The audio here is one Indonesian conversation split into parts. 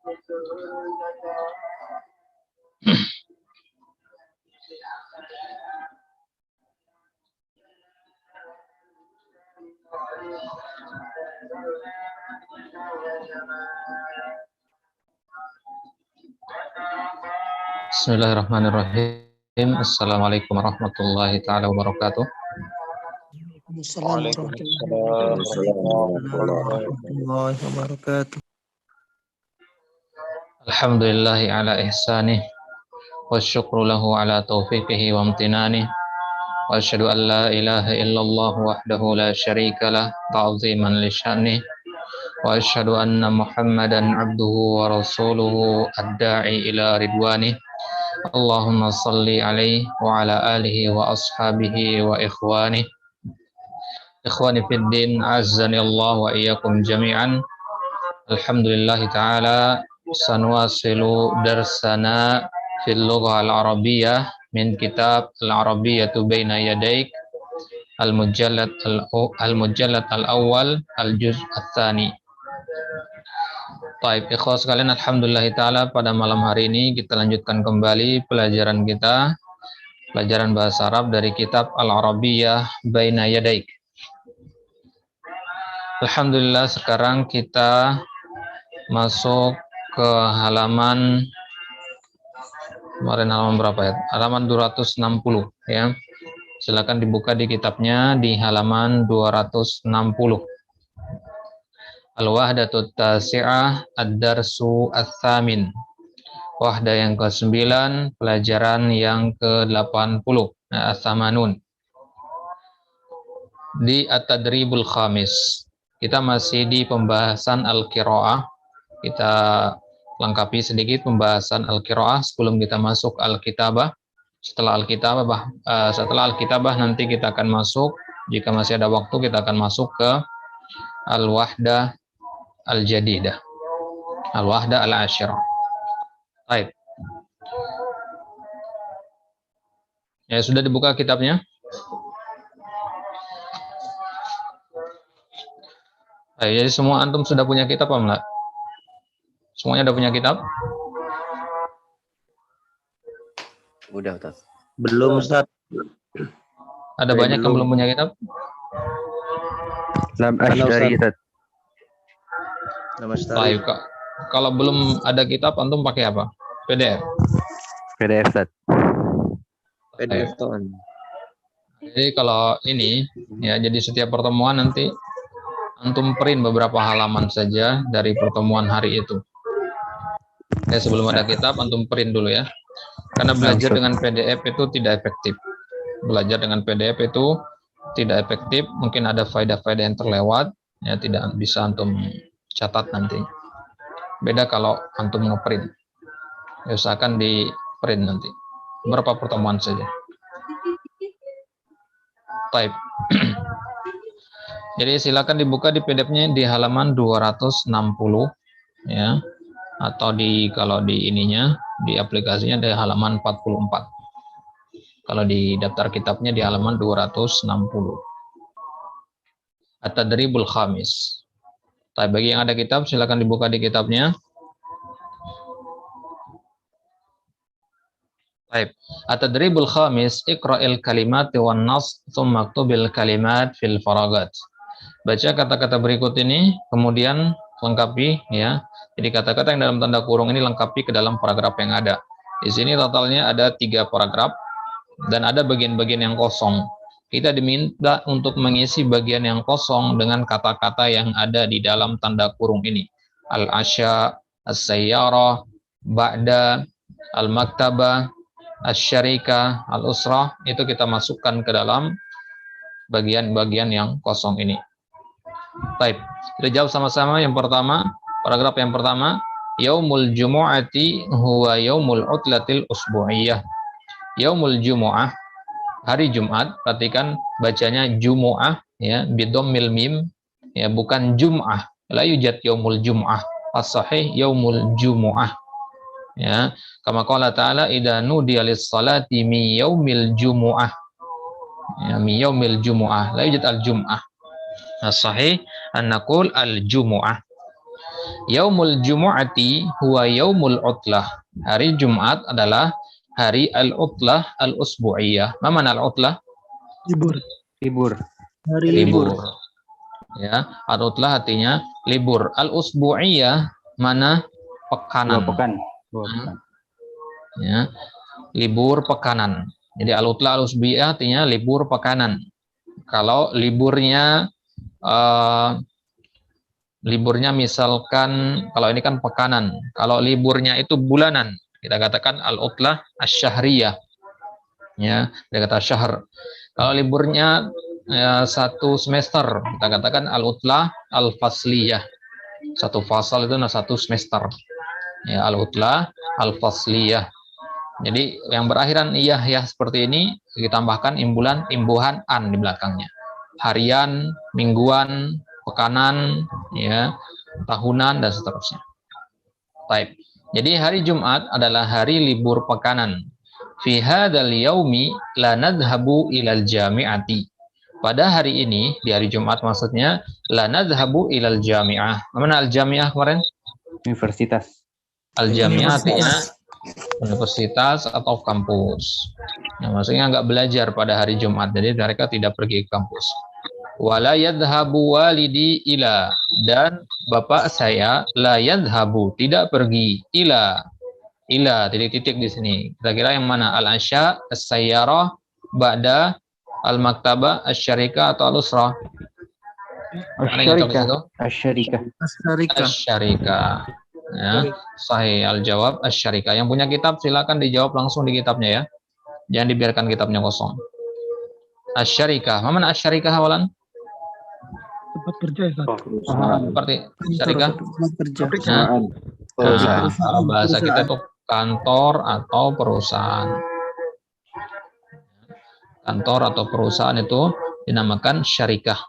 Bismillahirrahmanirrahim. Assalamualaikum warahmatullahi taala wabarakatuh. Waalaikumsalam warahmatullahi wabarakatuh. Alhamdulillahi ala ihsanih wa syukru lahu ala taufiqihi wa amtinanih wa asyhadu an la ilaha illallah wahdahu la syarika lah ta'ziman li sya'nih wa asyhadu anna Muhammadan abduhu wa rasuluhu ad-da'i ila ridwanih. Allahumma salli alaihi wa ala alihi wa ashabihi wa ikhwanih. Ikhwani fid din, azzani Allah wa iyyakum jami'an. Alhamdulillah ta'ala sanuwasilu darsana fil lughah al-arabiyyah min kitab al-arabiyyatu baina yadaik al-mujallad al-awwal al-juz' ats-tsani. Baik, ikhwas sekalian, alhamdulillah ta'ala pada malam hari ini kita lanjutkan kembali pelajaran kita, pelajaran bahasa Arab dari kitab Al-Arabiyyah Baina Yadaik. Alhamdulillah sekarang kita masuk ke halaman, kemarin halaman berapa ya? Halaman 260 ya. Silakan dibuka di kitabnya di halaman 260. Al-Wahdatut Tasi'ah Ad-Darsu Ats-Tsamin. Wahdah yang ke-9, pelajaran yang ke-80. Ats-Tsamanun. Di At-Tadribul Khamis. Kita masih di pembahasan Al-Qiraah. Kita lengkapi sedikit pembahasan Al-Qiraah sebelum kita masuk Al-Kitabah. Setelah Al-Kitabah nanti kita akan masuk, jika masih ada waktu kita akan masuk ke Al-Wahdah Al-Jadidah, Al-Wahdah Al-Ashirah. Baik. Ya, sudah dibuka kitabnya? Baik, jadi semua antum sudah punya kitab apa enggak? Semuanya sudah punya kitab? Udah, Ustaz. Belum, Ustaz. Ada banyak yang belum punya kitab? Lam Ashdari, Ustaz. Baik, kalau belum ada kitab, antum pakai apa? PDF? PDF, Ustaz. PDF tahun. Jadi kalau ini, ya, jadi setiap pertemuan nanti antum print beberapa halaman saja dari pertemuan hari itu. Ya, sebelum ada kitab, antum print dulu ya. Karena belajar dengan PDF itu tidak efektif. Belajar dengan PDF itu tidak efektif, mungkin ada faedah-faedah yang terlewat, ya tidak bisa antum catat nanti. Beda kalau antum ngeprint. Ya, usahakan di print nanti. Berapa pertemuan saja. Type. Jadi silakan dibuka di PDF-nya di halaman 260 ya. Atau kalau di ininya, di aplikasinya di halaman 44. Kalau di daftar kitabnya di halaman 260. At-Tadribul Khamis. Tapi bagi yang ada kitab, silakan dibuka di kitabnya. Baik. At-Tadribul Khamis, Iqra'il kalimat wan nas, tsumma aktubil kalimat fil faragat. Baca kata-kata berikut ini, kemudian lengkapi ya. Jadi kata-kata yang dalam tanda kurung ini lengkapi ke dalam paragraf yang ada. Di sini totalnya ada 3 paragraf dan ada bagian-bagian yang kosong. Kita diminta untuk mengisi bagian yang kosong dengan kata-kata yang ada di dalam tanda kurung ini. Al-asya, as-sayyarah, ba'da, al-maktabah, asy-syarikah, al-usrah, itu kita masukkan ke dalam bagian-bagian yang kosong ini. Baik, kita jawab sama-sama. Yang pertama, paragraf yang pertama, yaumul jumu'ati huwa yaumul utlatil usbu'iyah. Yaumul jumu'ah, hari Jumat, perhatikan bacanya jumu'ah ya, bidommil mim ya, bukan jum'ah. La yujad yaumul jum'ah. As-sahih yaumul jumu'ah. Ya, kama qala ta'ala idza nudiya lis-salati mi yaumil jumu'ah. Ya, mi yaumil jumu'ah. La yujad al-jum'ah. As-sahih an naqul al-jumu'ah. Yaumul jumu'ati huwa yaumul utlah. Hari Jumat adalah hari al-utlah al-usbu'iyah. Ma mana al-utlah? Libur. Hari Libur. Ya, al-utlah artinya libur. Al-usbu'iyah mana? Pekanan. Dua pekan. Ya, libur pekanan. Jadi al-utlah al-usbu'iyah artinya libur pekanan. Kalau liburnya liburnya misalkan, kalau ini kan pekanan, kalau liburnya itu bulanan, kita katakan al-utlah asy-syahriyah, ya, kita kata syahr. Kalau liburnya satu semester, kita katakan al-utlah al-fasliyah. Satu fasal itu satu semester, ya, al-utlah al-fasliyah. Jadi yang berakhiran iyah ya seperti ini ditambahkan imbuhan an di belakangnya. Harian, mingguan, pekanan, ya, tahunan, dan seterusnya. Baik. Jadi hari Jumat adalah hari libur pekanan. Fi hadzal yaumi la nadhhabu ilal jami'ati. Pada hari ini, di hari Jumat maksudnya, la nadhhabu ilal jami'ah. Mana al-jami'ah kemarin? Universitas. Al-jami'ah artinya universitas atau kampus. Nah, maksudnya nggak belajar pada hari Jumat, jadi mereka tidak pergi ke kampus. Wala yadhhabu walidi ila, dan bapak saya la yadhhabu, tidak pergi, ila titik-titik di sini. Kira-kira yang mana? Al-asya, as-sayyarah, ba'da, al-maktabah, asy-syarikah atau al-usrah? Asy-syarikah. Ya, sahih al-jawab asy-syarikah. Yang punya kitab silakan dijawab langsung di kitabnya ya. Jangan dibiarkan kitabnya kosong. Asy-syarikah. Mana asy-syarikah awalan? Tempat kerja ya, Seperti syarikah? Perusahaan. Nah, kalau bahasa kita itu kantor atau perusahaan. Kantor atau perusahaan itu dinamakan syarikah.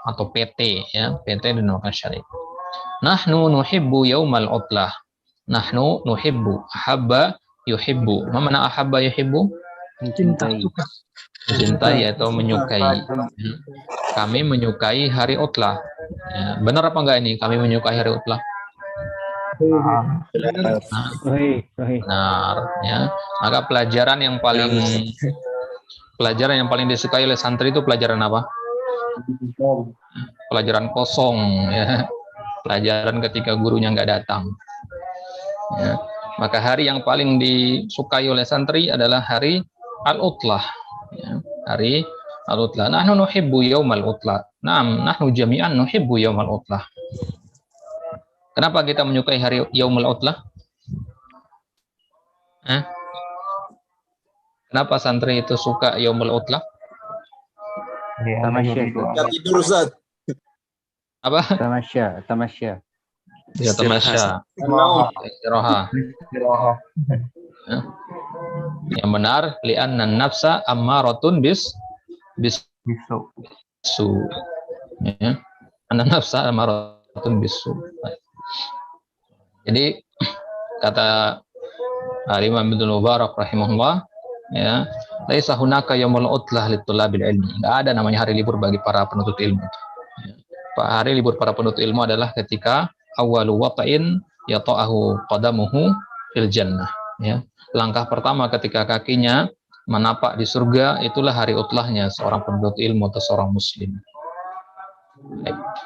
Atau PT, ya, PT dinamakan syarikah. Nahnu nuhibbu yaumal utlah. Nahnu nuhibbu, ahabba yuhibbu. Ma mana ahabba yuhibbu? Mencintai. Mencintai atau menyukai. Kami menyukai hari utlah. Ya, benar apa enggak ini? Kami menyukai hari utlah. Benar, ya. Maka pelajaran yang paling disukai oleh santri itu pelajaran apa? Pelajaran kosong, ya. Pelajaran ketika gurunya nggak datang. Ya. Maka hari yang paling disukai oleh santri adalah hari al-utlah. Ya. Hari al-utlah. Nahnu nuhibbu yaumal utlah. Naam, nahnu jami'an nuhibbu yaumal utlah. Kenapa kita menyukai hari yaumul utlah? Kenapa santri itu suka yaumul utlah? Tamasya. Tidur, Ustaz. Apa? Tamasya. Ya, tamasya. Istirahat. Ya. Yang benar, li'anna nafsa ammaratun bisu. Ya. Anna nafsa ammaratun bisu. Jadi kata Imam Ibnu Mubarak rahimahullah, ya, laisa hunaka yaumul utlah litulabil ilmi. Enggak ada namanya hari libur bagi para penuntut ilmu. Ya. Hari libur para penuntut ilmu adalah ketika awwalu wata'in yata'ahu qadamuhu fil jannah, ya. Langkah pertama ketika kakinya menapak di surga, itulah hari utlahnya seorang penuntut ilmu atau seorang muslim.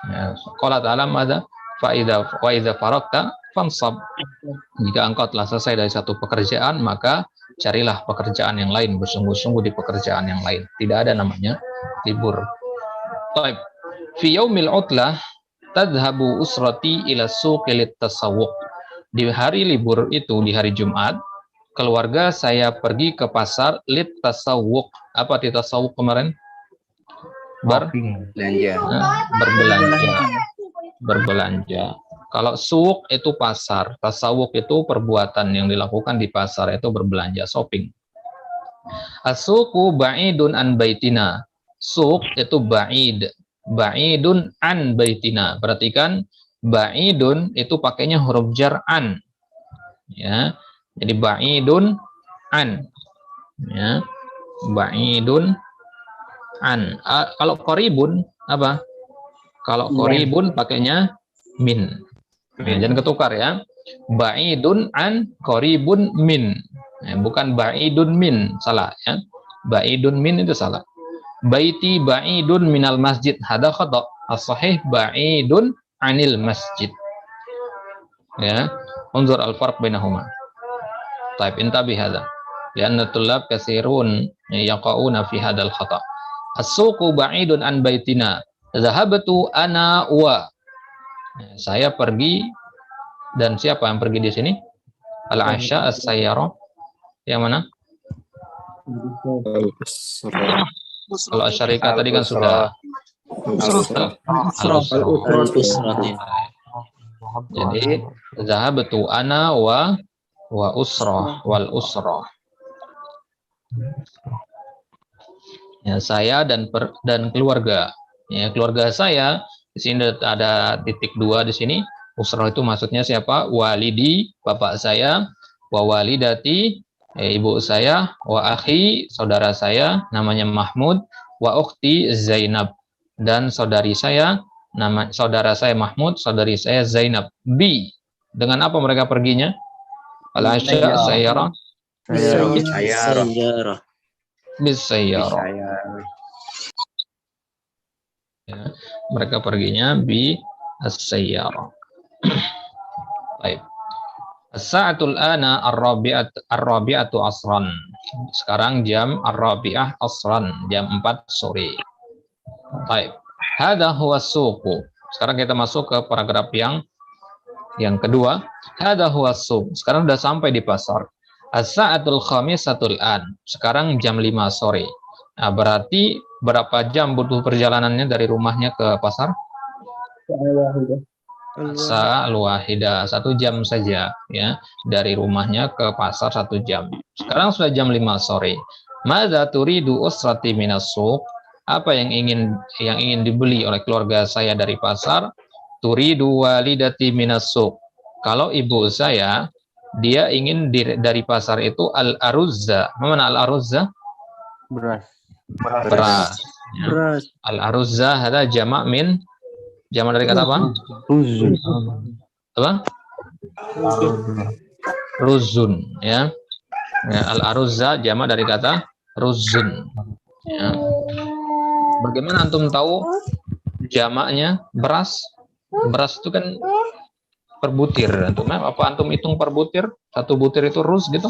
Ya. Qala ta'ala madza fa idza faragta fansab. Jika engkau telah selesai dari satu pekerjaan, maka carilah pekerjaan yang lain, bersungguh-sungguh di pekerjaan yang lain. Tidak ada namanya libur. Baik. Fi yaumil utlah tadhhabu usrati ila suqi litasawwuq. Di hari libur itu, di hari Jumat, keluarga saya pergi ke pasar litasawwuq. Apa litasawwuq kemarin? Berbelanja. Kalau suq itu pasar, tasawuf itu perbuatan yang dilakukan di pasar, itu berbelanja, shopping. As-suqu ba'idun an baitina. Suq itu ba'idun an baitina. Perhatikan, ba'idun itu pakainya huruf jar an. Ya. Jadi ba'idun an. Ya. Ba'idun an. Kalau qaribun apa? Kalau qaribun pakainya min. Nah, jangan ketukar ya. Ba'idun an qaribun min. Nah, bukan ba'idun min, salah ya. Ba'idun min itu salah. Baiti ba'idun minal masjid, hada khata. As-sahih ba'idun anil masjid. Ya, unzur al-farq bainahuma. Taib intabi hada. Lianna tullab katsirun yaqauna fi hadal khata. As-suqu ba'idun an baitina. Zahabtu ana wa. Saya pergi, dan siapa yang pergi di sini? Al-Asya as-sayyara. Yang mana? Kalau Asyarika tadi kan sudah. Jadi zahabtu ana wa usrah wal usrah. Ya, saya dan keluarga. Ya, keluarga saya di sini ada titik 2 di sini. Usrah itu maksudnya siapa? Walidi, bapak saya, wa walidati, ibu saya, wa akhi, saudara saya namanya Mahmud, wa ukhti Zainab, dan saudara saya Mahmud, saudari saya Zainab. B. Dengan apa mereka perginya? Al-Asya sayyara. Bisayyara. Ya, mereka perginya bi as-sayyara. Baik. As-sa'atul ana ar-rabi'atu asran. Sekarang jam ar-rabi'ah asran, jam 4 sore. Baik. Hadha huwa suqu. Sekarang kita masuk ke paragraf yang kedua. Hadha huwa suq. Sekarang sudah sampai di pasar. As-sa'atul khamisatul an. Sekarang jam 5 sore. Nah, berarti berapa jam butuh perjalanannya dari rumahnya ke pasar? Sa'al wahida, 1 jam saja ya, dari rumahnya ke pasar 1 jam. Sekarang sudah jam 5 sore. Madza turidu usrati minas suq? Apa yang ingin dibeli oleh keluarga saya dari pasar? Turidu walidati minas suq. Kalau ibu saya, dia ingin dari pasar itu al-aruzza. Mana al-aruzza? Beras. Ya. Al-aruzza ada jamak min. Jamak dari kata apa? Ruzun. Apa? Ruzun, ya. Al-aruzza jamak dari kata ruzun. Ya. Bagaimana antum tahu jamaknya beras? Beras itu kan per butir. Apa antum hitung per butir? 1 butir itu ruz gitu.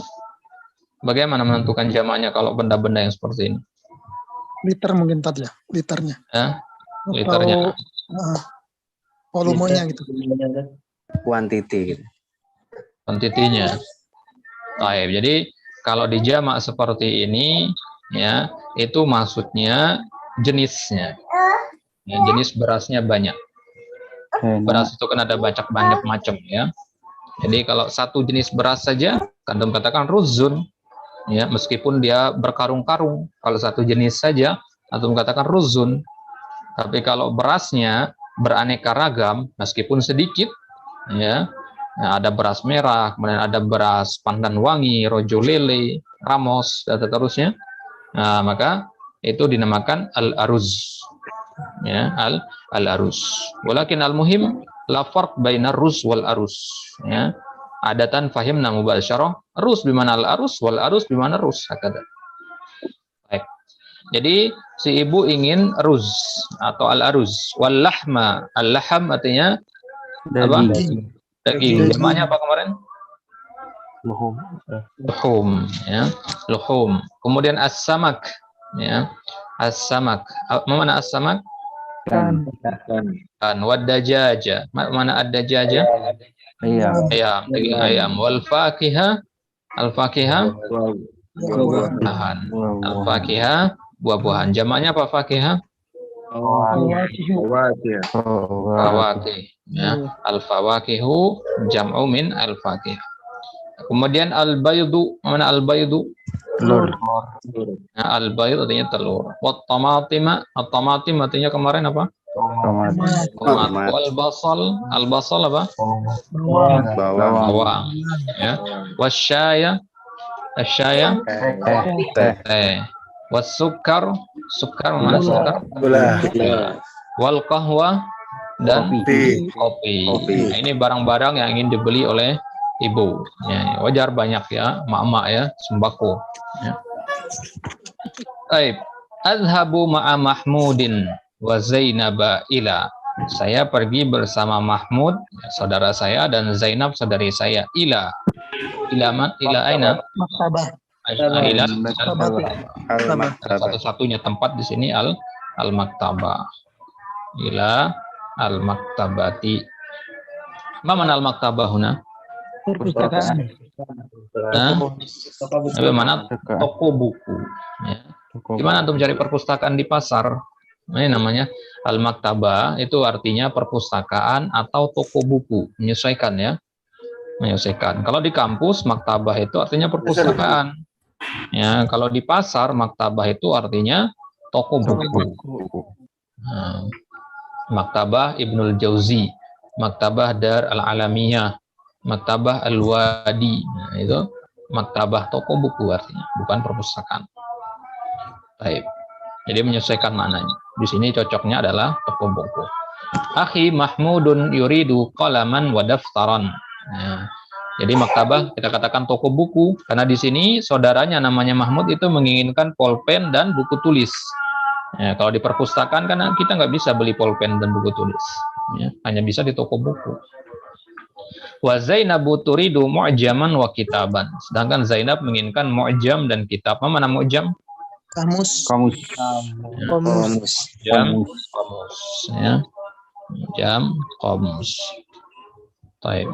Bagaimana menentukan jamaknya kalau benda-benda yang seperti ini? Liter mungkin Tad ya, liternya. Ya, liternya. Volumenya gitu. Kuantiti gitu. Kuantitinya. Baik, jadi kalau di jamak seperti ini ya, itu maksudnya jenisnya. Ya, jenis berasnya banyak. Beras itu kan ada banyak macam ya. Jadi kalau 1 jenis beras saja, antum katakan ruzun. Ya, meskipun dia berkarung-karung, kalau 1 jenis saja antum katakan ruzun. Tapi kalau berasnya beraneka ragam, meskipun sedikit, ya, nah, ada beras merah, kemudian ada beras pandan wangi, rojo lele, ramos, dan seterusnya. Nah, maka itu dinamakan al-aruz. Ya, al-aruz. Walakin al-muhim la farq bainar ruz wal aruz. Ya. Adatan fahimna mubasyarah, ruz bimana al-aruz wal aruz bimana ruz, hakada. Baik. Jadi si ibu ingin ruz atau al-aruz, wal lahma, al-laham artinya apa? Daging. Jamaknya apa kemarin? Luhum, ya. Luhum. Kemudian as-samak, ya. As-samak. Mana as-samak? Kan. Wad dajaja. Mana ad-dajaja? Ayam, daging ayam. Wal fakihah, al-fakihah buah-buahan. Al-fakihah buah-buahan. Jamaknya apa fakihah? Fawakih. Ya. Al-fawakihu jam'u min al-fakih. Kemudian al-baydu, mana al-baydu? Telur. Nah, al-bayd artinya telur. Wat tamatima, at-tamatim artinya kemarin apa? Tomat. Al-basal apa? Bawang. Ya. Wasyaya, asyaya, teh. Wasukar, sukar mana sukar? Wal qahwa, dan Kopi. kopi. Kopi. Nah, ini barang-barang yang ingin dibeli oleh ibu. Ya, wajar banyak ya, mak-mak ya, sembako. Ya. Baik. Azhabu ma'a Mahmudin wa Zainaba ila. Saya pergi bersama Mahmud, saudara saya, dan Zainab, saudari saya. Ila aina? Maktabah. Ila Al-maktabah. satu-satunya tempat di sini al-maktabah. Ila al-maktabati. Ma mana al-maktabah huna? Perpustakaan. Bagaimana toko buku? Ya. Gimana antum cari perpustakaan di pasar? Ini namanya al-maktabah, itu artinya perpustakaan atau toko buku. Menyesuaikan ya. Menyesuaikan. Kalau di kampus, maktabah itu artinya perpustakaan. Ya, kalau di pasar, maktabah itu artinya toko buku. Nah, Maktabah Ibnul Jauzi, Maktabah Dar Al-Alamiyah, Maktabah Al-Wadi. Nah, itu maktabah toko buku artinya, bukan perpustakaan. Baik. Jadi menyesuaikan maknanya. Di sini cocoknya adalah toko buku. Akhi Mahmudun yuridu qalaman wa daftaran. Nah, jadi maktabah kita katakan toko buku karena di sini saudaranya namanya Mahmud itu menginginkan pulpen dan buku tulis. Ya, kalau di perpustakaan kan kita nggak bisa beli pulpen dan buku tulis. Ya, hanya bisa di toko buku. Wa Zainabu turidu mu'jaman wa kitaban. Sedangkan Zainab menginginkan mu'jam dan kitab. Apa mana mu'jam? Kamus. Kamus. Kamus. Jam kamus. Ya. Jam kamus. Baik.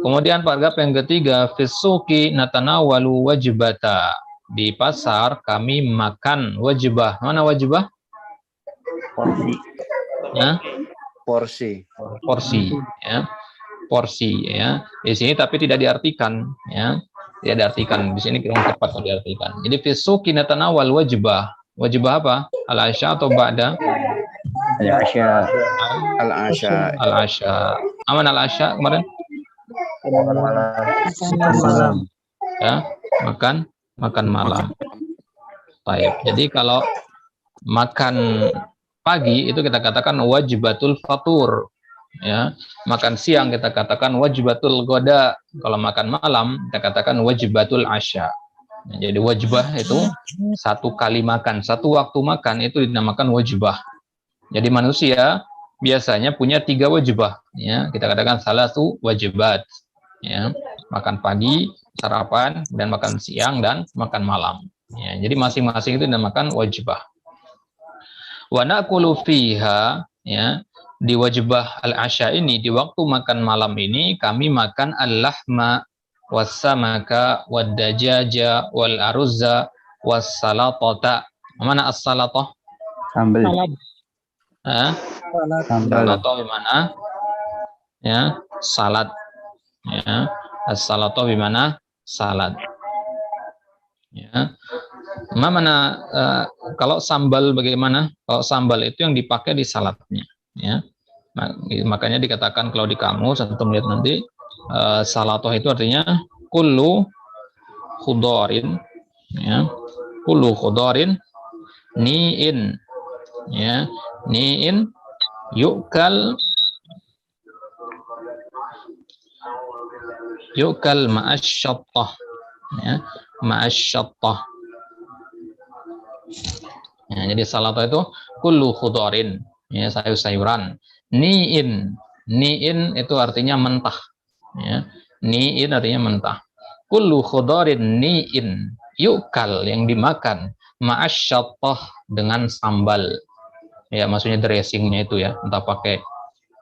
Kemudian paragraf yang ketiga, fisuki natanawalu wajibata. Di pasar kami makan wajibah. Mana wajibah? Porsi. Ya, Porsi. porsi. Ya, porsi. Ya, di sini tapi tidak diartikan. Ya, tidak diartikan. Di sini kurang tepat kalau diartikan. Jadi fisuki natanawal wajibah. Wajibah apa? Al-asya atau ba'da? Al-asya. Al-asya. Al-asya. Aman al-asya kemarin? Malam. Ya, makan malam. Baik. Jadi kalau makan pagi itu kita katakan wajibatul fatur. Ya, makan siang kita katakan wajibatul goda. Kalau makan malam kita katakan wajibatul asya. Nah, jadi wajibah itu satu kali makan, satu waktu makan itu dinamakan wajibah. Jadi manusia biasanya punya 3 wajibah. Ya, kita katakan salah satu wajibat. Ya, makan pagi, sarapan, dan makan siang dan makan malam. Ya, jadi masing-masing itu dinamakan wajibah. Wa naqulu fiha, ya, di wajibah al-asya ini, di waktu makan malam ini kami makan al-lahma was-samaka wad-dajaja wal-aruzza was-salatata. Mana as-salatah? Sambal. Sambal. Salatah bimana? Ya, salat. Ya, as-salatah bimana? Salat. Ya. Mana kalau sambal bagaimana? Kalau sambal itu yang dipakai di salatnya, ya. Makanya dikatakan kalau di kamus antum lihat nanti salatoh itu artinya kullu khudarin, ya. Kullu khudarin ni'in, ya. Ni'in yukal ma'asyattah, ya. Ma'asyattah. Ya, jadi salatoh itu kullu khudarin, ya, sayur-sayuran. Ni'in itu artinya mentah, ya. Ni'in artinya mentah. Kullu khudarin ni'in yukal, yang dimakan, ma'asyattah, dengan sambal. Ya, maksudnya dressingnya itu ya, entah pakai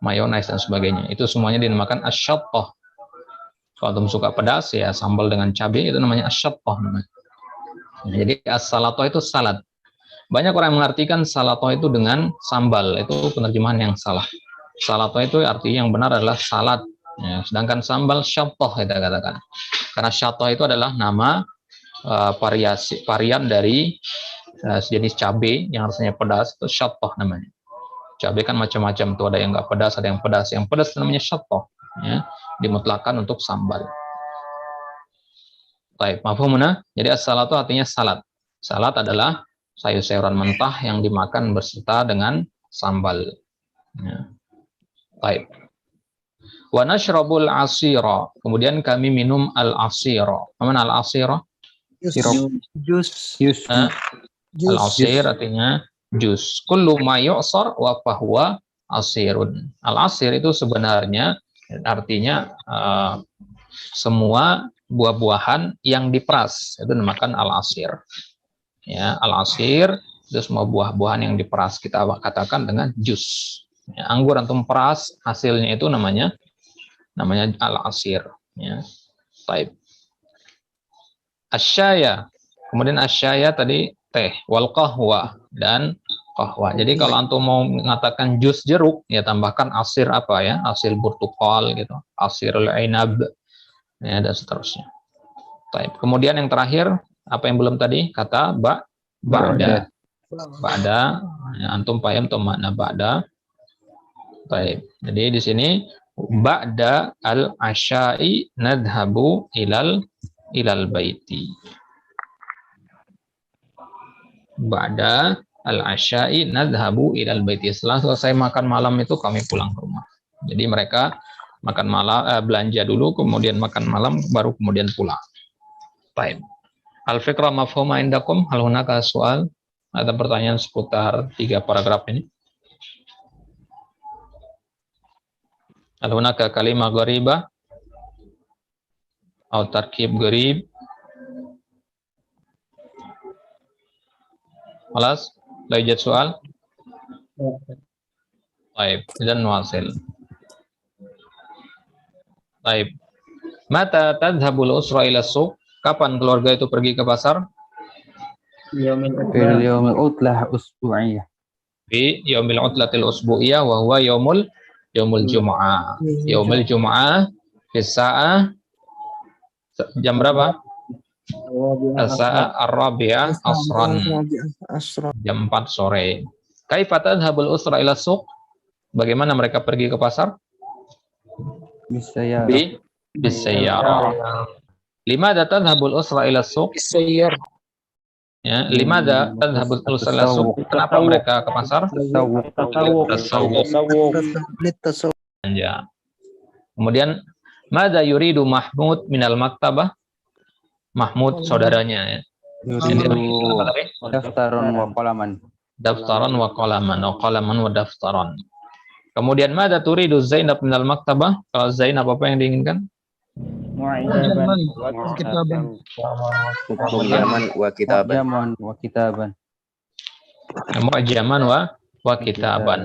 mayones dan sebagainya. Itu semuanya dinamakan asyattah. Kalau kamu suka pedas ya sambal dengan cabai itu namanya asyattah namanya. Nah, jadi as-salatoh itu salad. Banyak orang mengartikan salatoh itu dengan sambal. Itu penerjemahan yang salah. Salatoh itu artinya yang benar adalah salad. Ya, sedangkan sambal syattoh kita katakan. Karena syattoh itu adalah nama varian dari sejenis cabai yang rasanya pedas, itu syattoh namanya. Cabai kan macam-macam tuh, ada yang nggak pedas, ada yang pedas. Yang pedas namanya syattoh. Ya, dimutlakan untuk sambal. Baik, mafhumuna. Jadi as-salatu artinya salad. Salad adalah sayur-sayuran mentah yang dimakan beserta dengan sambal. Ya. Baik. Wa nashrabul asira. Kemudian kami minum al-asira. Apa al-asira? Jus. Yus. Al-asir artinya jus. Kullu ma yu'sar wa fahuwa asirun. Al-asir itu sebenarnya artinya semua buah-buahan yang diperas. Itu dinamakan al-asir. Ya, al-asir itu semua buah-buahan yang diperas. Kita katakan dengan jus. Ya, anggur antum peras, hasilnya itu namanya al-asir. Ya. Baik. Asyaya. Kemudian asyaya tadi teh, wal qahwa dan qahwa. Jadi kalau antum mau mengatakan jus jeruk, ya tambahkan asir apa ya? Asir burtukal gitu, asirul ainab, ya, dan seterusnya. Baik. Kemudian yang terakhir, apa yang belum tadi? Kata ba'da. Ba'da, ya, antum paham tuh makna ba'da. Baik. Jadi di sini ba'da al-asya'i nadhabu ilal baiti. Ba'da al-asya'i nadhabu ilal baiti. Setelah selesai makan malam itu kami pulang ke rumah. Jadi mereka makan malam, belanja dulu, kemudian makan malam, baru kemudian pulang. Baik. Al-fiqra mafhuma indakum? Hal hunaka soal? Ada pertanyaan seputar 3 paragraf ini? Hal hunaka kalimah gharibah? Atau tarkib gharib? Alas, la yujad soal? Baik, dan wasil. Baik. Mata tadhhabul usra ila suq? Kapan keluarga itu pergi ke pasar? Fil yaumil utlah usbu'iyah. Fi yaumil utlatil usbu'iyah wa huwa yaumul jum'ah. Yaumul jum'ah fi sa'ah jam berapa? As-sa'a ar-rabi'ah asran. Jam 4 sore. Kaifa tadhhabul usra ila suq? Bagaimana mereka pergi ke pasar? Bisayyarah. Limadha tadhhabul usra ila suq? Ya, limadha tadhhabul usra ila suq? Kenapa mereka ke pasar? Tasawuf. Ya. Kemudian madza yuridu Mahmud minal maktabah? Mahmud saudaranya ya. Daftarun wa qalaman. Daftaran wa qalaman, wa qalaman wa daftaran. Kemudian madza turidu Zainab minal maktabah? Kalau Zainab apa yang diinginkan? Mu'jaman wa kitaban. Mu'jaman wa kitaban.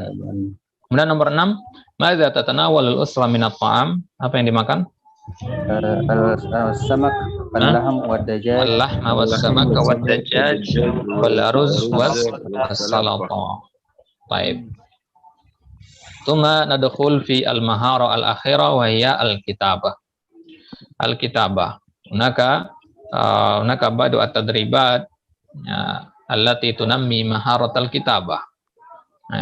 Kemudian nomor 6, madza tatanawalul usra minat ta'am? Apa yang dimakan? Al-samak wal-lahm wad-dajaj. Al-lahma was-samak wad-dajaj wal-aruz was-salata. Baik. Tsumma nadkhul fi al-mahara al-akhirah wa hiya al-kitabah. Al-kitabah. Hunaka ba'du at-tadribat allati tunammi maharatal kitabah.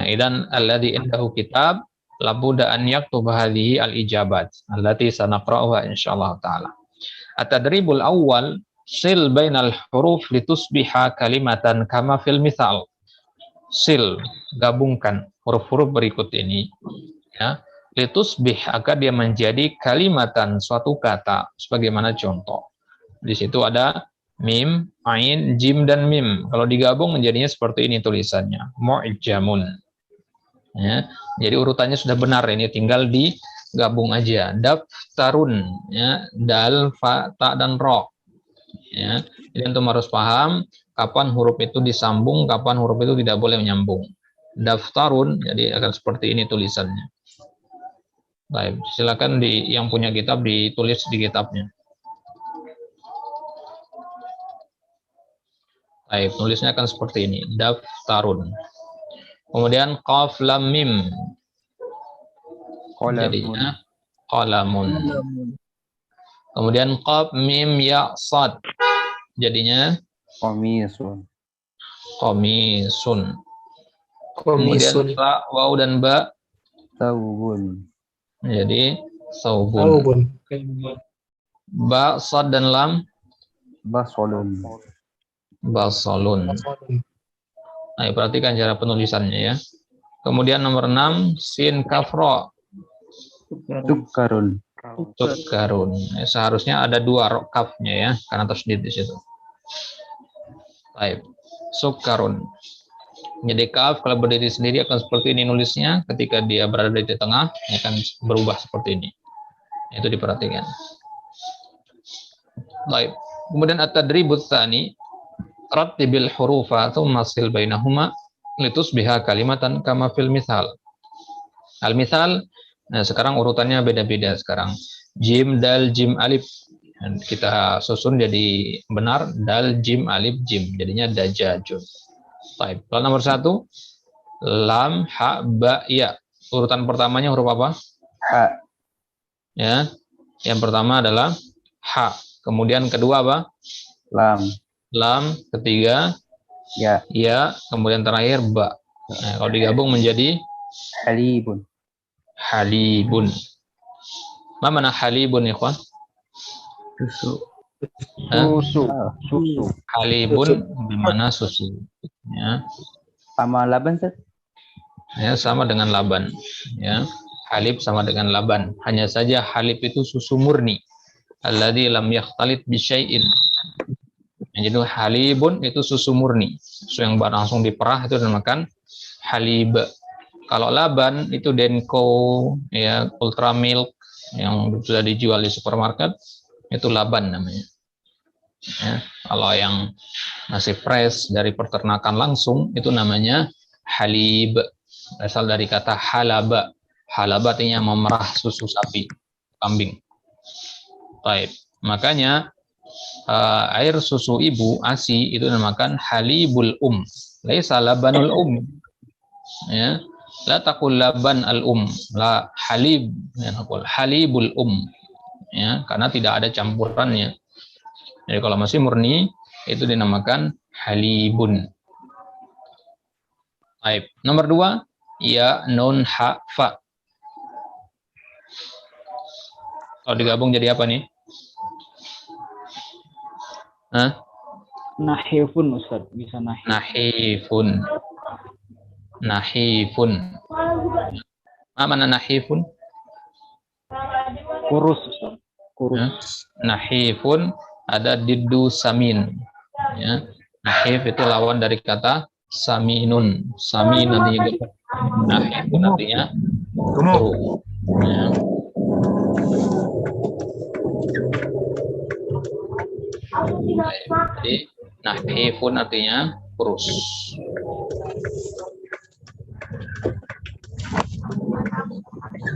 Idan alladhi indahu kitab labuda an yaktuba hadhihi al-ijabat allati sanaqra'uha insyaallah taala. At-tadribul awwal sil bainal huruf litusbiha kalimatan kama fil mithal. Sil, gabungkan huruf-huruf berikut ini ya, litusbih agar dia menjadi kalimatan, suatu kata sebagaimana contoh. Di situ ada mim, ain, jim dan mim. Kalau digabung menjadinya seperti ini tulisannya, mu'jamun. Ya, jadi urutannya sudah benar, ini tinggal digabung aja. Daftarun, ya, dal, fa, ta dan ro. Ya, jadi antum harus paham kapan huruf itu disambung, kapan huruf itu tidak boleh menyambung. Daftarun, jadi akan seperti ini tulisannya. Baik, silakan yang punya kitab ditulis di kitabnya. Baik, tulisnya akan seperti ini, daftarun. Kemudian qaf lam mim. Jadinya qalamun. Kemudian qaf mim ya sad. Jadinya Qamisun. qamisun. Kemudian ta, waw dan ba. Thawbun. Jadi saubun. Ba, sad dan lam. Basolun. Basalun. Nah, perhatikan cara penulisannya ya. Kemudian nomor 6 sin kafro. Sukarun. Sukarun. Seharusnya ada 2 kafnya ya, karena tasydid di situ. Baik. Sukarun. Jadi kaf kalau berdiri sendiri akan seperti ini nulisnya, ketika dia berada di tengah akan berubah seperti ini. Itu diperhatikan. Baik. Kemudian at-tadribut tsani rattibil hurufa tsumma sil bainahuma litusbiha kalimatan kama fil misal. Al-misal, nah sekarang urutannya beda-beda sekarang. Jim, dal, jim, alif. Dan kita susun jadi benar dal, jim, alif, jim. Jadinya dajajun. Baik. Kalau nomor 1 lam, ha, ba, ya. Urutan pertamanya huruf apa? Ha. Ya. Yang pertama adalah ha. Kemudian kedua apa? Lam. Lam. Ketiga Ya. ya. Kemudian terakhir ba. Nah, kalau digabung menjadi Halibun. halibun. Mana halibun ikhwan? Susu. Susu. Susu. Halibun bimana susu. Ya. Sama laban, Ustaz? Ya, sama dengan laban. Ya. Halib sama dengan laban. Hanya saja halib itu susu murni. Alladzi lam yakhtalit bisyai'in. Jadi halibun itu susu murni. Susu yang langsung diperah itu dinamakan halib. Kalau laban itu Denko, ya, Ultra Milk yang sudah dijual di supermarket itu laban namanya. Ya, kalau yang masih fresh dari peternakan langsung itu namanya halib, berasal dari kata halaba. Halaba artinya memerah susu sapi, kambing. Baik, makanya air susu ibu ASI itu dinamakan halibul laisa labanul ya. La taqul laban al la halib, ya, halibul ya, karena tidak ada campurannya. Jadi kalau masih murni itu dinamakan halibun. Baik. Nomor 2 ya nun ha fa. Kalau digabung jadi apa nih? Hah? Nahifun Ustaz, bisa nahif. Nahifun. Nahifun. Mana nahifun? Kurus Ustaz. Kurus. Ya. Nahifun ada diddu samin. Ya. Nahif itu lawan dari kata saminun. Samin artinya gemuk. Nahifun artinya gemuk. Ya. Jadi nahifun artinya kurus.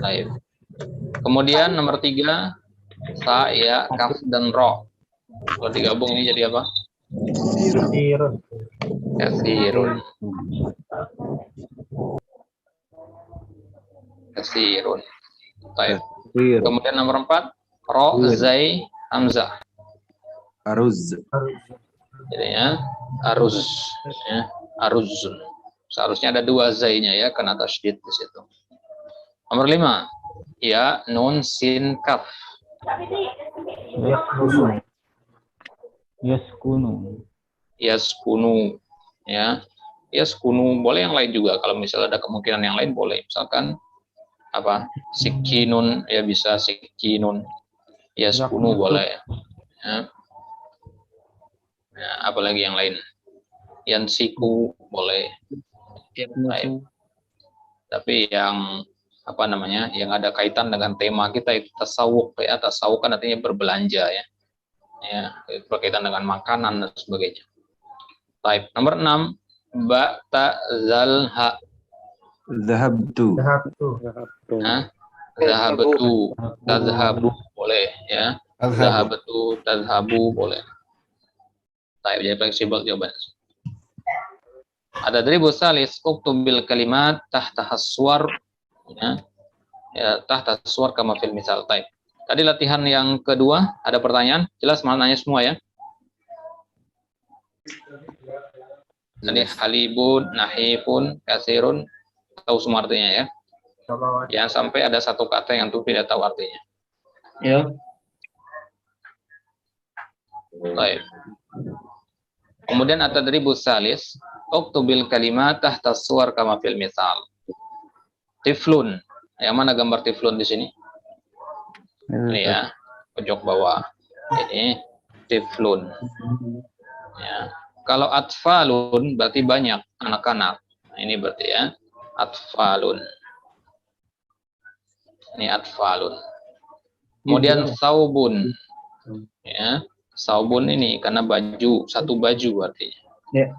Baik. Kemudian nomor 3 ta, ya, kaf dan ro. Kalau digabung ini jadi apa? Kasirun. Kasirun. Baik. Kemudian nomor 4 ro, zai, hamzah. Aruz. Jadinya aruz, ya, aruzun. Seharusnya ada 2 zai-nya ya, karena tasydid di situ. Nomor 5 ya nun sin kaf. Yaskunu. Yaskunu, ya. Yaskunu boleh yang lain juga, kalau misalnya ada kemungkinan yang lain boleh. Misalkan apa? Sikinun, ya bisa sikinun. Yaskunu boleh. Ya. Nah, apalagi yang lain? Yansiku boleh. Baik. Tapi yang apa namanya, yang ada kaitan dengan tema kita itu tasawuf, ya. Tasawuf kan artinya berbelanja, ya, ya, berkaitan dengan makanan dan sebagainya. Baik. Nomor 6 ba ta zal ha. Zahabtu. Nah, zahabtu, tazhabu boleh, ya. Zahabtu, tazhabu boleh. Baik, jadi fleksibel jawabannya. Ada dari salis uktubil kalimat tahta haswar, ya, ya, tahta suar kama fil misal. Baik. Tadi latihan yang kedua, ada pertanyaan? Jelas maknanya semua ya? Tadi halibun, nahifun, kasirun, tahu semua artinya ya? Jangan sampai ada satu kata yang tuh tidak tahu artinya. Ya. Baik. Kemudian at-tadribus salis uktubil kalimat tahta suar kama fil misal. Tiflun. Yang mana gambar tiflun di sini? Ini ya, pojok bawah. Ini tiflun. Ya. Kalau atfalun berarti banyak anak-anak. Nah, ini berarti ya atfalun. Ini atfalun. Kemudian saubun. Ya, saubun ini karena baju, satu baju artinya. Ya.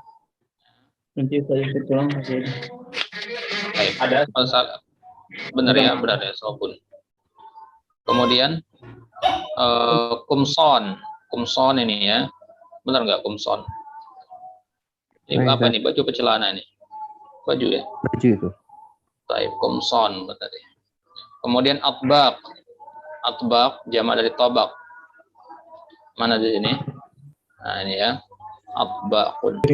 Nanti saya tulang masih ada masalah. Benar ya, benar ya, saubun. Kemudian kumson. Kumson ini ya. Benar nggak kumson? Ini apa nih? Baju apa celana nih? Baju ya? Baju itu. Taib kumson benar ya. Kemudian atbaq. Atbaq jamak dari tobak. Mana di sini? Nah, ini ya. Atbaqun.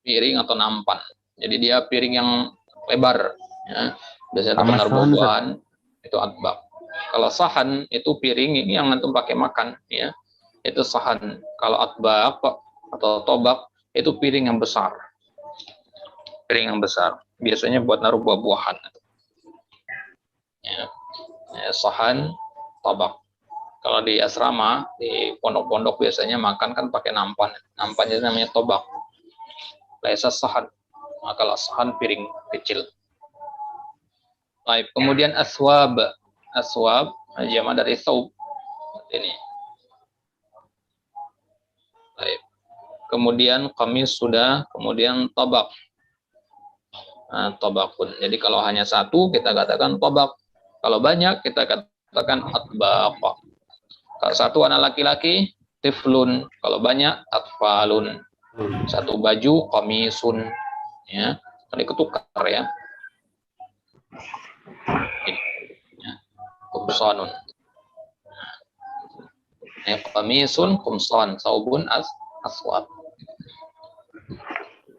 Piring atau nampan. Jadi dia piring yang lebar ya. Biasanya terkenal buah-buahan itu atbaq. Kalau sahan itu piring yang antum pakai makan ya. Itu sahan. Kalau atbaq atau tobak itu piring yang besar. Piring yang besar. Biasanya buat naruh buah-buahan. Ya. Sahan, tobak. Kalau di asrama, di pondok-pondok biasanya makan kan pakai nampan. Nampannya namanya tobak. Laisa sahan. Nah, kalau sahan piring kecil. Baik, kemudian aswab. Aswab jamak dari thawb. Ini. Baik. Kemudian qamis sudah, kemudian tobak. Nah, tobakun. Jadi kalau hanya satu kita katakan tobak. Kalau banyak kita katakan atbaq. Kalau satu anak laki-laki tiflun. Kalau banyak atfalun. Satu baju qamisun. Ya, tadi ketukar ya. Kumsanun. Qamisun, kumsan, saubun, aswad.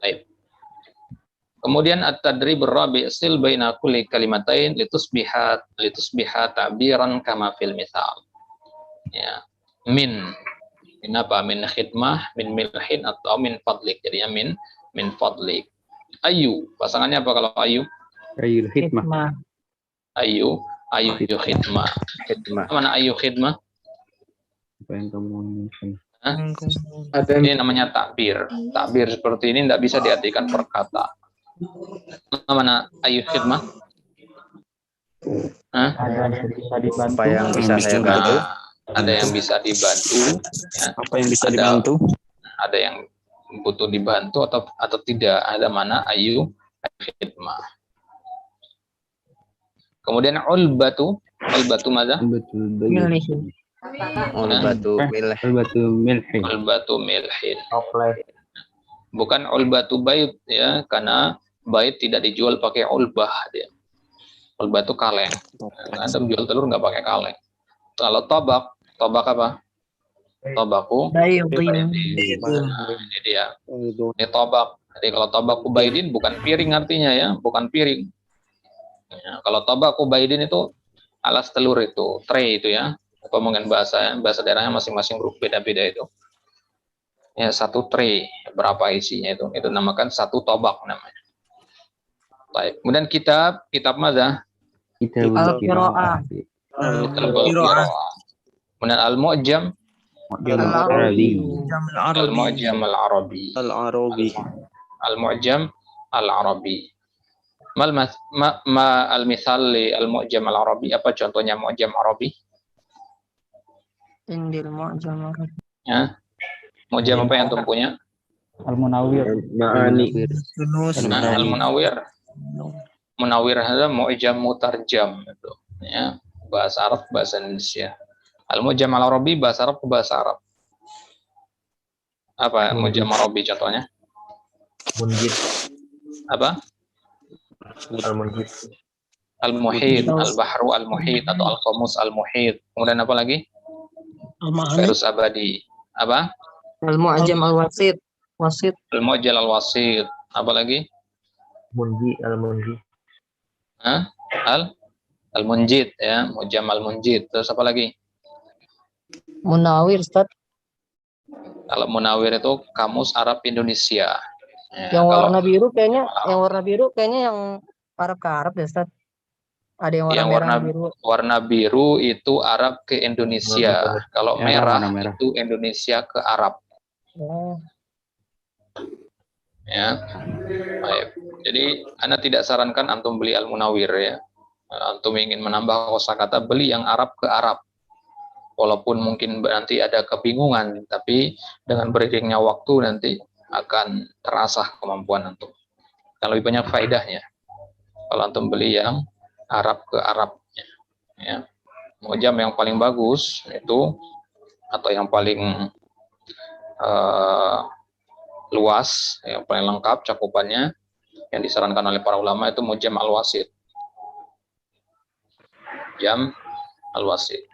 Baik. Kemudian at-tadrib ar-rabi' sil baina kulli kalimatain litusbiha ta'biran kama fil misal. Ya. Min apa? Min khidmah, min milhin atau min fadlik. Jadinya min fadlik. Ayu, pasangannya apa kalau ayu? Ayu khidmah. Ayu khidmah. Mana ayu khidmah? Apa yang kamu inginkan? Ini namanya takbir. Takbir seperti ini tidak bisa diartikan per kata. Mana ayu khidmah? ada yang bisa dibantu. Apa yang bisa saya bantu? Ada yang bisa dibantu. Ya. Apa yang bisa dibantu? Ada yang butuh dibantu atau tidak. Ada mana ayu khidmah. Kemudian ulbatu mana? Ulbatu milhin. Ulbatu milhin. Bukan ulbatu bait ya, karena bait tidak dijual pakai ulbah dia. Ulbah itu kaleng. Anda jual telur nggak pakai kaleng. Kalau tobak apa? Tobaku. Ini dia. Ini tobak. Jadi kalau tobaku baidin bukan piring artinya ya, bukan piring. Ya, kalau tobaku baidin itu alas telur itu, tray itu ya. Ngomongin bahasa daerahnya masing-masing beda-beda itu. Ya, satu tray, berapa isinya itu? Itu namakan satu tobak namanya. Baik. Kemudian kitab mana? Al-Qira'ah. Kemudian al-mu'jam al-mu'jam al-arabi. Al-mu'jam al-arabi. Al-misal li al-mu'jam al-arabi. Apa contohnya mu'jam arabi? Indil mu'jam arabi. Ya. Mu'jam apa yang antum punya? Al-Munawwir. Al-Munawwir. Munawwir ada mu'jam mutarjam itu. Ya. Bahasa Arab, bahasa Indonesia. Al-mu'jam al-arabi bahasa Arab ke bahasa Arab. Apa mu'jam arabi contohnya? Munjid. Apa? Al-Munjid. Al-Muhit, Al-Bahru Al-Muhit atau Al-Qamus Al-Muhit. Kemudian apa lagi? Al-Ma'ani. Virus abadi. Apa? Al-Mu'jam al-Wasit. Al-Mu'jam al-Wasit. Apa lagi? Munji, Al-Munji. Al-Munjid ya, Mu'jam Al-Munjid. Terus apa lagi? Munawir, Ustaz. Kalau Munawir itu Kamus Arab Indonesia. Ya, Yang kalau warna biru kayaknya yang Arab ke Arab ya, Ustaz? Ada yang warna Yang merah, biru. warna biru itu Arab ke Indonesia. Kalau Ya, merah warna merah. itu Indonesia ke Arab. Oh, Ya. Baik. Jadi Anda tidak sarankan antum beli Al-Munawwir ya. Antum ingin menambah kosakata, beli yang Arab ke Arab. Walaupun mungkin nanti ada kebingungan, tapi dengan beriringnya waktu nanti akan terasah kemampuan antum. Kalau lebih banyak faedahnya. Kalau antum beli yang Arab ke Arab, ya. Mu'jam yang paling bagus itu atau yang paling luas, yang paling lengkap cakupannya, yang disarankan oleh para ulama itu Mu'jam Al-Wasit. Mu'jam Al-Wasit.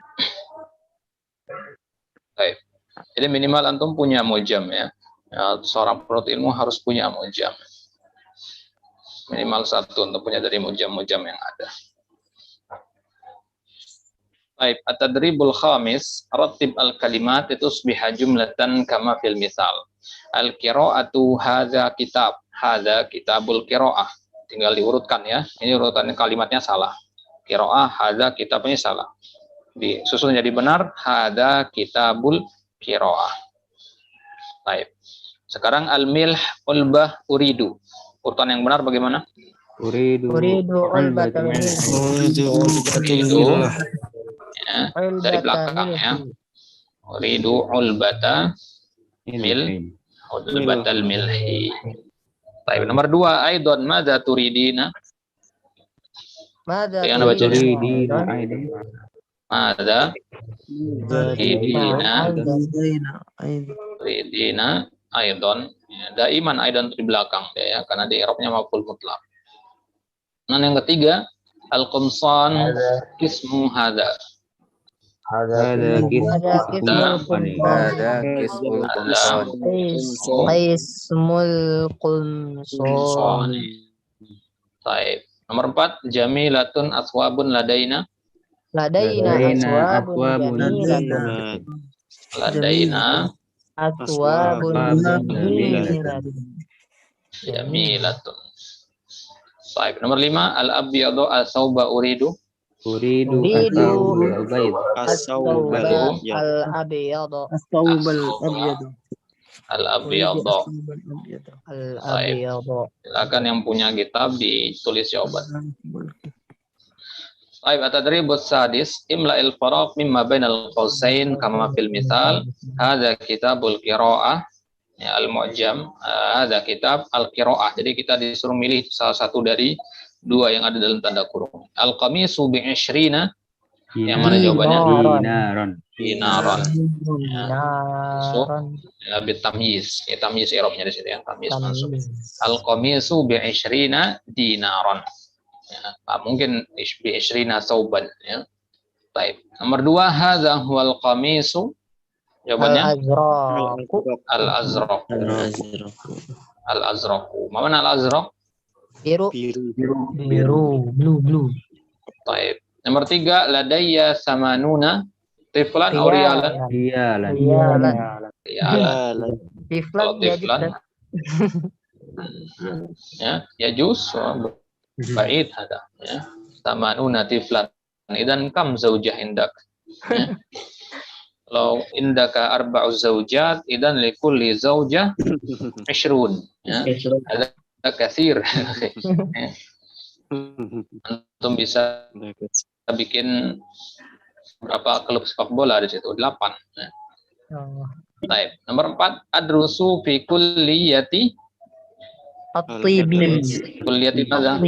Baik. Jadi minimal antum punya Mu'jam ya. Seorang penuntut ilmu harus punya Mu'jam. Minimal satu untuk punya dari Mu'jam-Mu'jam yang ada. Baik, at-tadribul khamis, rattib al-kalimat tusbiha jumlatan kama fil misal. Al-qira'atu hadza kitab, hadza kitabul qira'ah. Tinggal diurutkan ya. Ini urutan kalimatnya salah. Qira'ah hadza kitab ini salah. Disusun jadi benar, hadza kitabul qira'ah. Baik. Sekarang al-milh ulbah uridu. Urutan yang benar bagaimana? Uridu ulbatal Uridu ya, dari belakang ya. Uridu ulbata ulbatal milhi. Baik, nomor 2 aidon madza turidina? Madza Yang baca turidina aidan. Madza turidina? Turidina aidon. Ya, daiman aidan di belakang ya, karena di i'rabnya maf'ul mutlaq. Nah, yang ketiga al-qumsan ismu hadza. Ada Ismul qunson. Baik. Nomor 4 jamilatun aswabun ladaina. Ladaina aswabun jamilatun. Ladaina Aswabun jamilatun. Baik. Nomor 5 al-abyadu as-sauba uridu. Uridu as-sawbal al-abyad. Al-abyadu. Silakan yang punya kitab ditulis jawaban. Baik, at-tadribus sadis imla'il faraq mimma bainal qausain kama fil misal hadza kitabul qiraah ya al-mu'jam hadza kitab al-qiraah. Jadi kita disuruh milih salah satu dari dua yang ada dalam tanda kurung. Al-qamisu bi 20 yang mana jawabannya? Dinaron. So, ya bitamyiz. Ya tamyiz i'rabnya di situ ya, tamyiz mansub. Al-qamisu bi 20 dinaron. Ya, mungkin bi 20 sauban ya. Baik. Nomor 2 hadza huwal qamisu. Jawabannya al-azraq. Al-azraq. Mana al-azraq? Biru. Blue. Baik. Nomor 3 ladayya samanuna tiflan atau riyalan? Riyalan. Tiflan. Ya juz ba'id hada ya. Samanuna tiflan. Idan kam zaujah indak? Ya. Kalau indaka arba'u zaujat idan likulli zaujah 20 ya. Ada kasir. Antum bisa bikin berapa klub sepak bola di situ? 8. Ya. Baik. Nomor 4 adrusu fi kulliyati at-tibi. Kulliyati mana?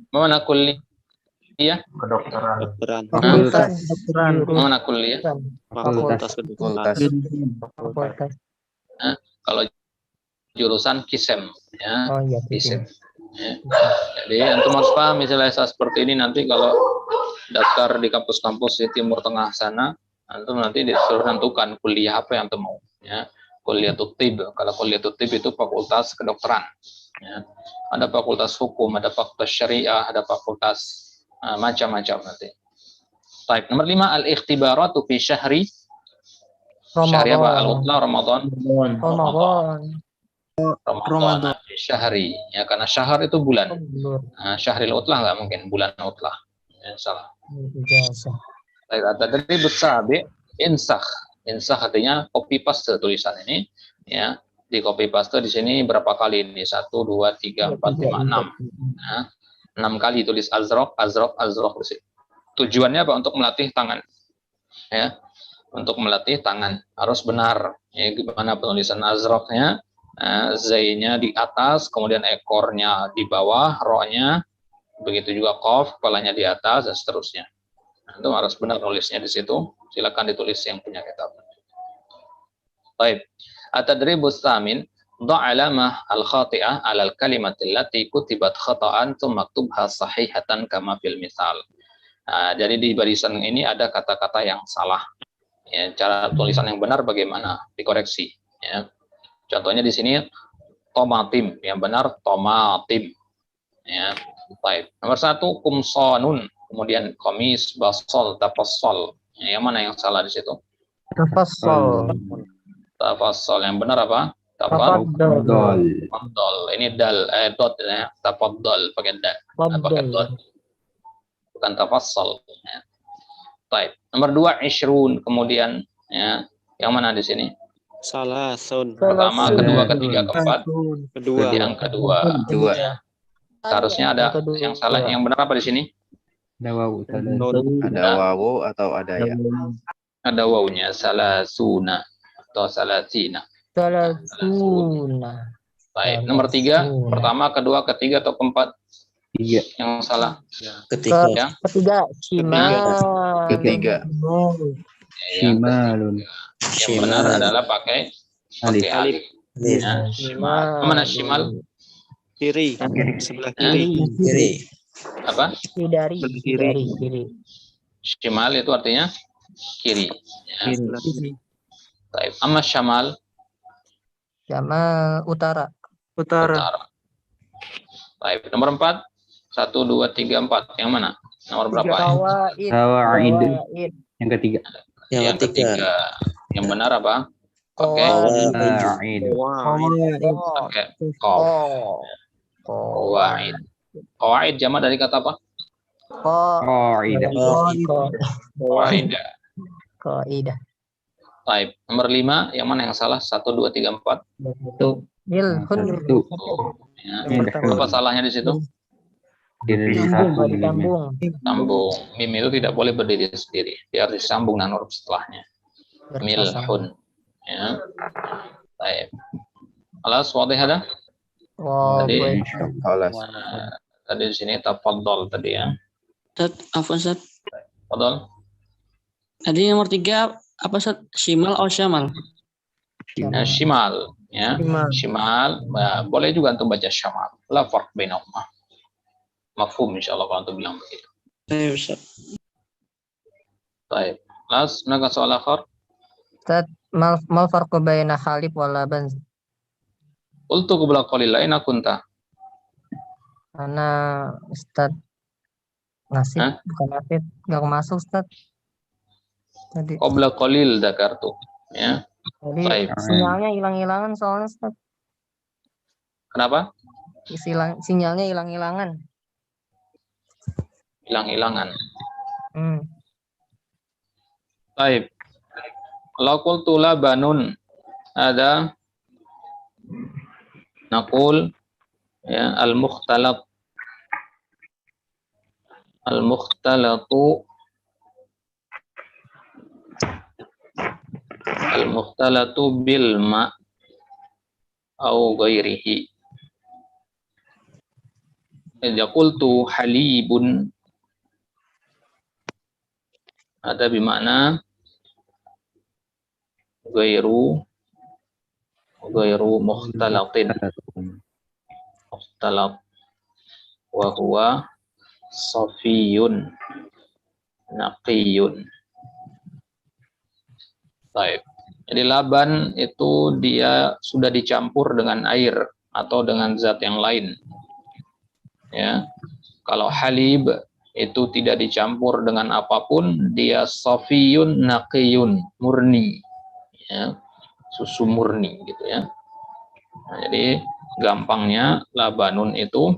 Mana kulliyah? Kedokteran. Mana kulliyah? Fakultas. Kalau jurusan kisem ya. Oh iya, Kisem. Ya. Jadi antum harus paham misalnya seperti ini nanti kalau daftar di kampus-kampus di Timur Tengah sana, antum nanti disuruh tentukan kuliah apa yang antum mau ya. Kuliah tib. Kalau kuliah tib itu fakultas kedokteran ya. Ada fakultas hukum, ada fakultas syariah, ada fakultas macam-macam nanti. Baik, nomor 5 al-ikhtibaratu fi syahri Syahri apa? Al-Utla Ramadan. Ramadan syahri, ya, karena syahr itu bulan. Nah, syahril utlah nggak mungkin, bulan utlah. Ya, salah. Tadribus sabi insakh. Insakh artinya copy paste tulisan ini, ya. Di copy paste di sini berapa kali ini? 1 2 3 4 5 6. Nah, 6 kali tulis azraq di sini. Tujuannya apa? Untuk melatih tangan. Ya. Untuk melatih tangan harus benar. Ya, gimana penulisan azraqnya? Z-nya di atas, kemudian ekornya di bawah, ro-nya, begitu juga qaf, kepalanya di atas, dan seterusnya. Nah, itu harus benar nulisnya di situ. Silakan ditulis yang punya kitab. Baik. At-tadribus tsamin, dha' alamah al-khati'ah 'ala al-kalimati allati kutibat khata'an tsumma maktubha sahihatan kama fil misal. Nah, jadi di barisan ini ada kata-kata yang salah. Ya, cara tulisan yang benar bagaimana? Dikoreksi. Ya. Contohnya di sini tomatim, yang benar tomatim. Ya, baik. Nomor 1 kumsonun, kemudian komis, basol, tafassol. Ya, yang mana yang salah di situ? Tafassal. Tafassol. Yang benar apa? Tafaddal. Ini dal, dot ya. Tafaddal pakai dal, pakai dot. Bukan tafassol. Ya. Baik. Nomor 2 ishrun, kemudian ya, yang mana di sini? Salasun. Pertama, kedua, ketiga, keempat. Kedua. Yang kedua. Seharusnya ada yang salah. Yang benar apa di sini? Ada wawu. Ada wawu atau ada ya? Ada wawunya. Salasuna atau salasina. Salasuna. Baik. Nomor 3. Pertama, kedua, ketiga, atau keempat? Tiga. Yang salah. Ketiga. Ketiga. Shimalun. Yang benar adalah pakai alif. Ya, shimal. Mana shimal? Kiri. Sebelah kiri. Apa? Dari kiri. Shimal itu artinya kiri. Ya. Sebelah kiri. Baik. Amma syamal? Sama utara. Utara. Baik. Nomor 4. 1, 2, 3, 4. Yang mana? Nomor berapa? Qawaid. Yang ketiga. Yang ketiga. Yang benar apa? Pakai Qawaid. pakai qaf. Qawaid. Qawaid jamak dari kata apa? Qawaid. Qaidah. Kaidah. Baik. Nomor 5, yang mana yang salah? 1, 2, 3, 4. Milhun. Ya. Apa salahnya di situ? Sambung. Sambung. Mim itu tidak boleh berdiri sendiri. Dia harus disambung dengan huruf setelahnya. Milhun. Ya. Baik. Alas wadih ada? Tadi, tadi di sini tafaddal tadi ya. Apa Ustaz? Tafaddal. Tadi nomor 3 apa Ustaz? Shimal atau syamal? Ya, shimal ya. Shimal. Nah, boleh juga untuk baca syamal. La farq bainahuma. Mafhum insyaallah kalau untuk bilang begitu. Baik Ustaz. Baik. Las, naga soal akhir. Ustaz, mal farqu baina khalif wa laban? Qultu qabla qalil aina kunta? Karena Ustaz nasib bukan nasib enggak masuk Ustaz. Tadi. Qabla qalil dzakartu. Ya. Jadi Baik. sinyalnya hilang-hilangan soalnya Ustaz. Kenapa? Sinyalnya hilang-hilangan. Hilang-hilangan. Baik. Kalau qultu labanun ada naqul ya al-mukhtalat al-mukhtalatu bil ma au ghairihi. Idza qultu halibun ada bermakna ghairu mukhtalatin. Mukhtalat wa huwa safiyun naqiyun. Baik. Jadi laban itu dia sudah dicampur dengan air atau dengan zat yang lain. Ya. Kalau halib itu tidak dicampur dengan apapun, dia safiyun naqiyun, murni. Ya. Susu murni gitu ya. Nah, jadi gampangnya labanun itu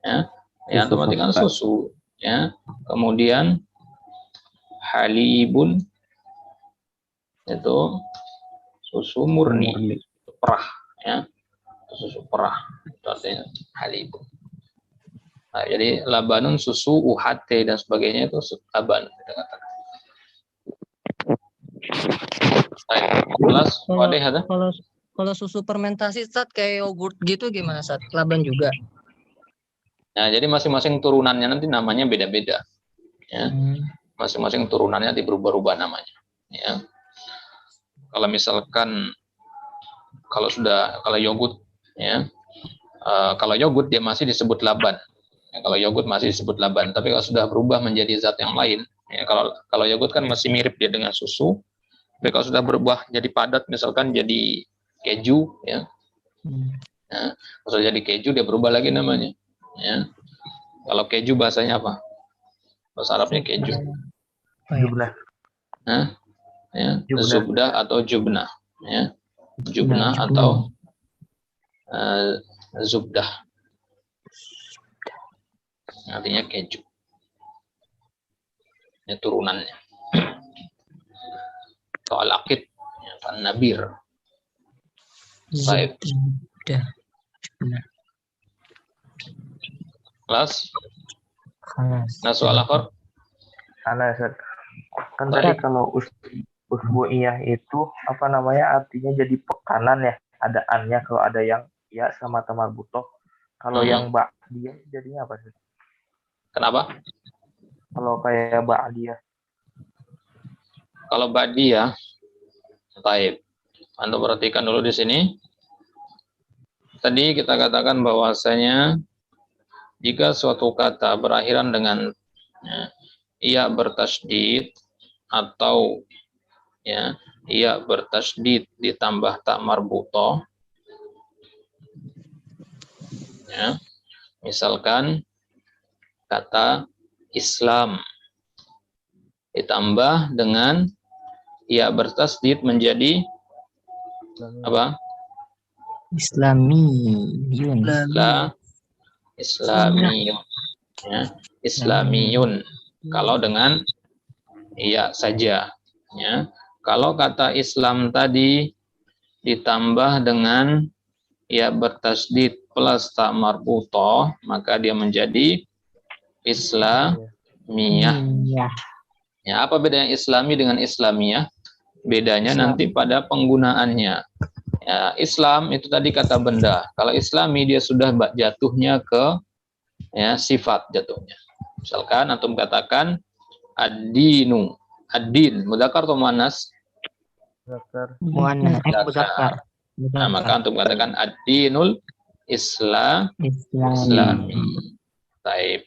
ya, yang Susu artikan fosfat. susu ya. Kemudian halibun itu susu murni, perah ya. Susu perah itu artinya halibun. Nah, jadi labanun, susu, UHT dan sebagainya itu laban kita katakan. Baik, kelas wadih ada? Kalau susu fermentasi Ustaz kayak yogurt gitu gimana Ustaz? Laban juga. Nah, jadi masing-masing turunannya nanti namanya beda-beda. Ya. Masing-masing turunannya nanti berubah-ubah namanya. Ya. Kalau misalkan kalau yogurt ya, kalau yogurt dia masih disebut laban. Ya, kalau yogurt masih disebut laban, tapi kalau sudah berubah menjadi zat yang lain, ya, kalau yogurt kan masih mirip dia dengan susu, tapi kalau sudah berubah jadi padat, misalkan jadi keju, ya, nah, kalau sudah jadi keju dia berubah lagi namanya. Ya. Kalau keju bahasanya apa? Bahasa Arabnya keju. Jumlah. Nah, ya, Jubnah. zubdah atau jubnah, ya, jubnah atau zubdah. Artinya keju. Ini turunannya. Soal akid, ya, kan nabir. Baik. Kelas. Nah, soal akhir. Karena kan tadi kalau usbu'iyah itu apa namanya artinya jadi pekanan ya, ada annya kalau ada yang ya sama tamar butoh. Kalau yang ba'diyah jadinya apa sih? Kenapa? Kalau kayak ba'diyah. Kalau ba'diyah, baik. Anda perhatikan dulu di sini. Tadi kita katakan bahwasanya jika suatu kata berakhiran dengan ya bertasydid atau ya bertasydid ditambah ta marbutoh, ya, misalkan kata Islam ditambah dengan ya bertasydid menjadi apa? Islamiyun. Islamiyun. Ya, Islamiyun. Kalau dengan iya saja. Ya. Kalau kata Islam tadi ditambah dengan ya bertasydid plus ta marbutoh, maka dia menjadi Islamiyah. Ya, apa bedanya Islami dengan Islamiyah? Bedanya nanti pada penggunaannya. Ya, Islam itu tadi kata benda. Kalau Islami dia sudah jatuhnya ke ya sifat jatuhnya. Misalkan antum katakan ad-dinu, ad-din, mudzakkar atau muannas? Muzakkar. Nah, maka antum katakan ad-dinul Islami. Taib.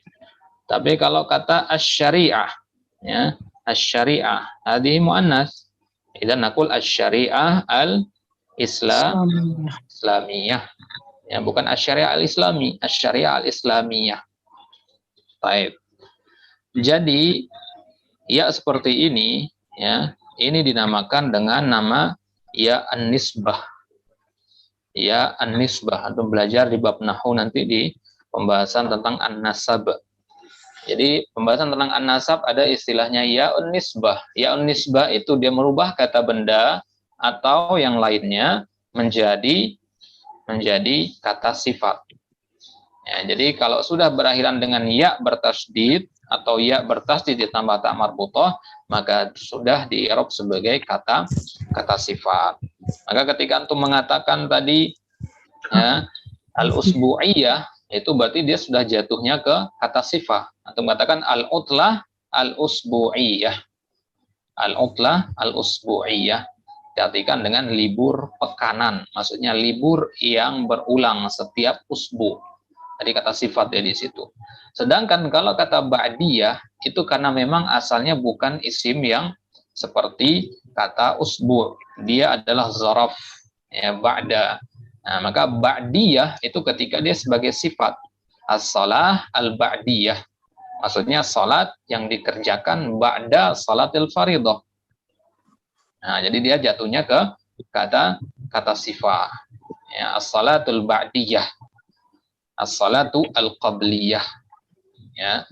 Tapi kalau kata asy-syari'ah, ya, asy-syari'ah, hadhihi muannas. Idzan naqul asy-syari'ah al-islamiyah. Ya, bukan asy-syari'ah al-islami, asy-syari'ah al-islamiyah. Taib. Jadi, ya seperti ini, ya, ini dinamakan dengan nama ya an-nisbah. Ya an-nisbah. Antum belajar di bab nahwu nanti di pembahasan tentang an-nasab. Jadi pembahasan tentang an-nasab ada istilahnya ya an-nisbah. Ya an-nisbah itu dia merubah kata benda atau yang lainnya menjadi kata sifat. Ya, jadi kalau sudah berakhiran dengan ya bertasydid atau ya bertasydid ditambah ta marbutoh, maka sudah di-i'rab sebagai kata sifat. Maka ketika antum mengatakan tadi ya al-usbu'iyah, itu berarti dia sudah jatuhnya ke kata sifat. Antum katakan al-utlah al-usbu'iyah. Al-utlah al-usbu'iyah diartikan dengan libur pekanan, maksudnya libur yang berulang setiap usbu. Tadi kata sifat ya di situ. Sedangkan kalau kata ba'diyah itu karena memang asalnya bukan isim yang seperti kata usbu, dia adalah zaraf ya ba'da. Nah, maka ba'diyah itu ketika dia sebagai sifat as-shalah al-ba'diyah. Maksudnya salat yang dikerjakan ba'da salatil fardhah. Nah, jadi dia jatuhnya ke kata sifat. Ya, as-salatul ba'diyah. As-salatu al-qabliyah. Ya.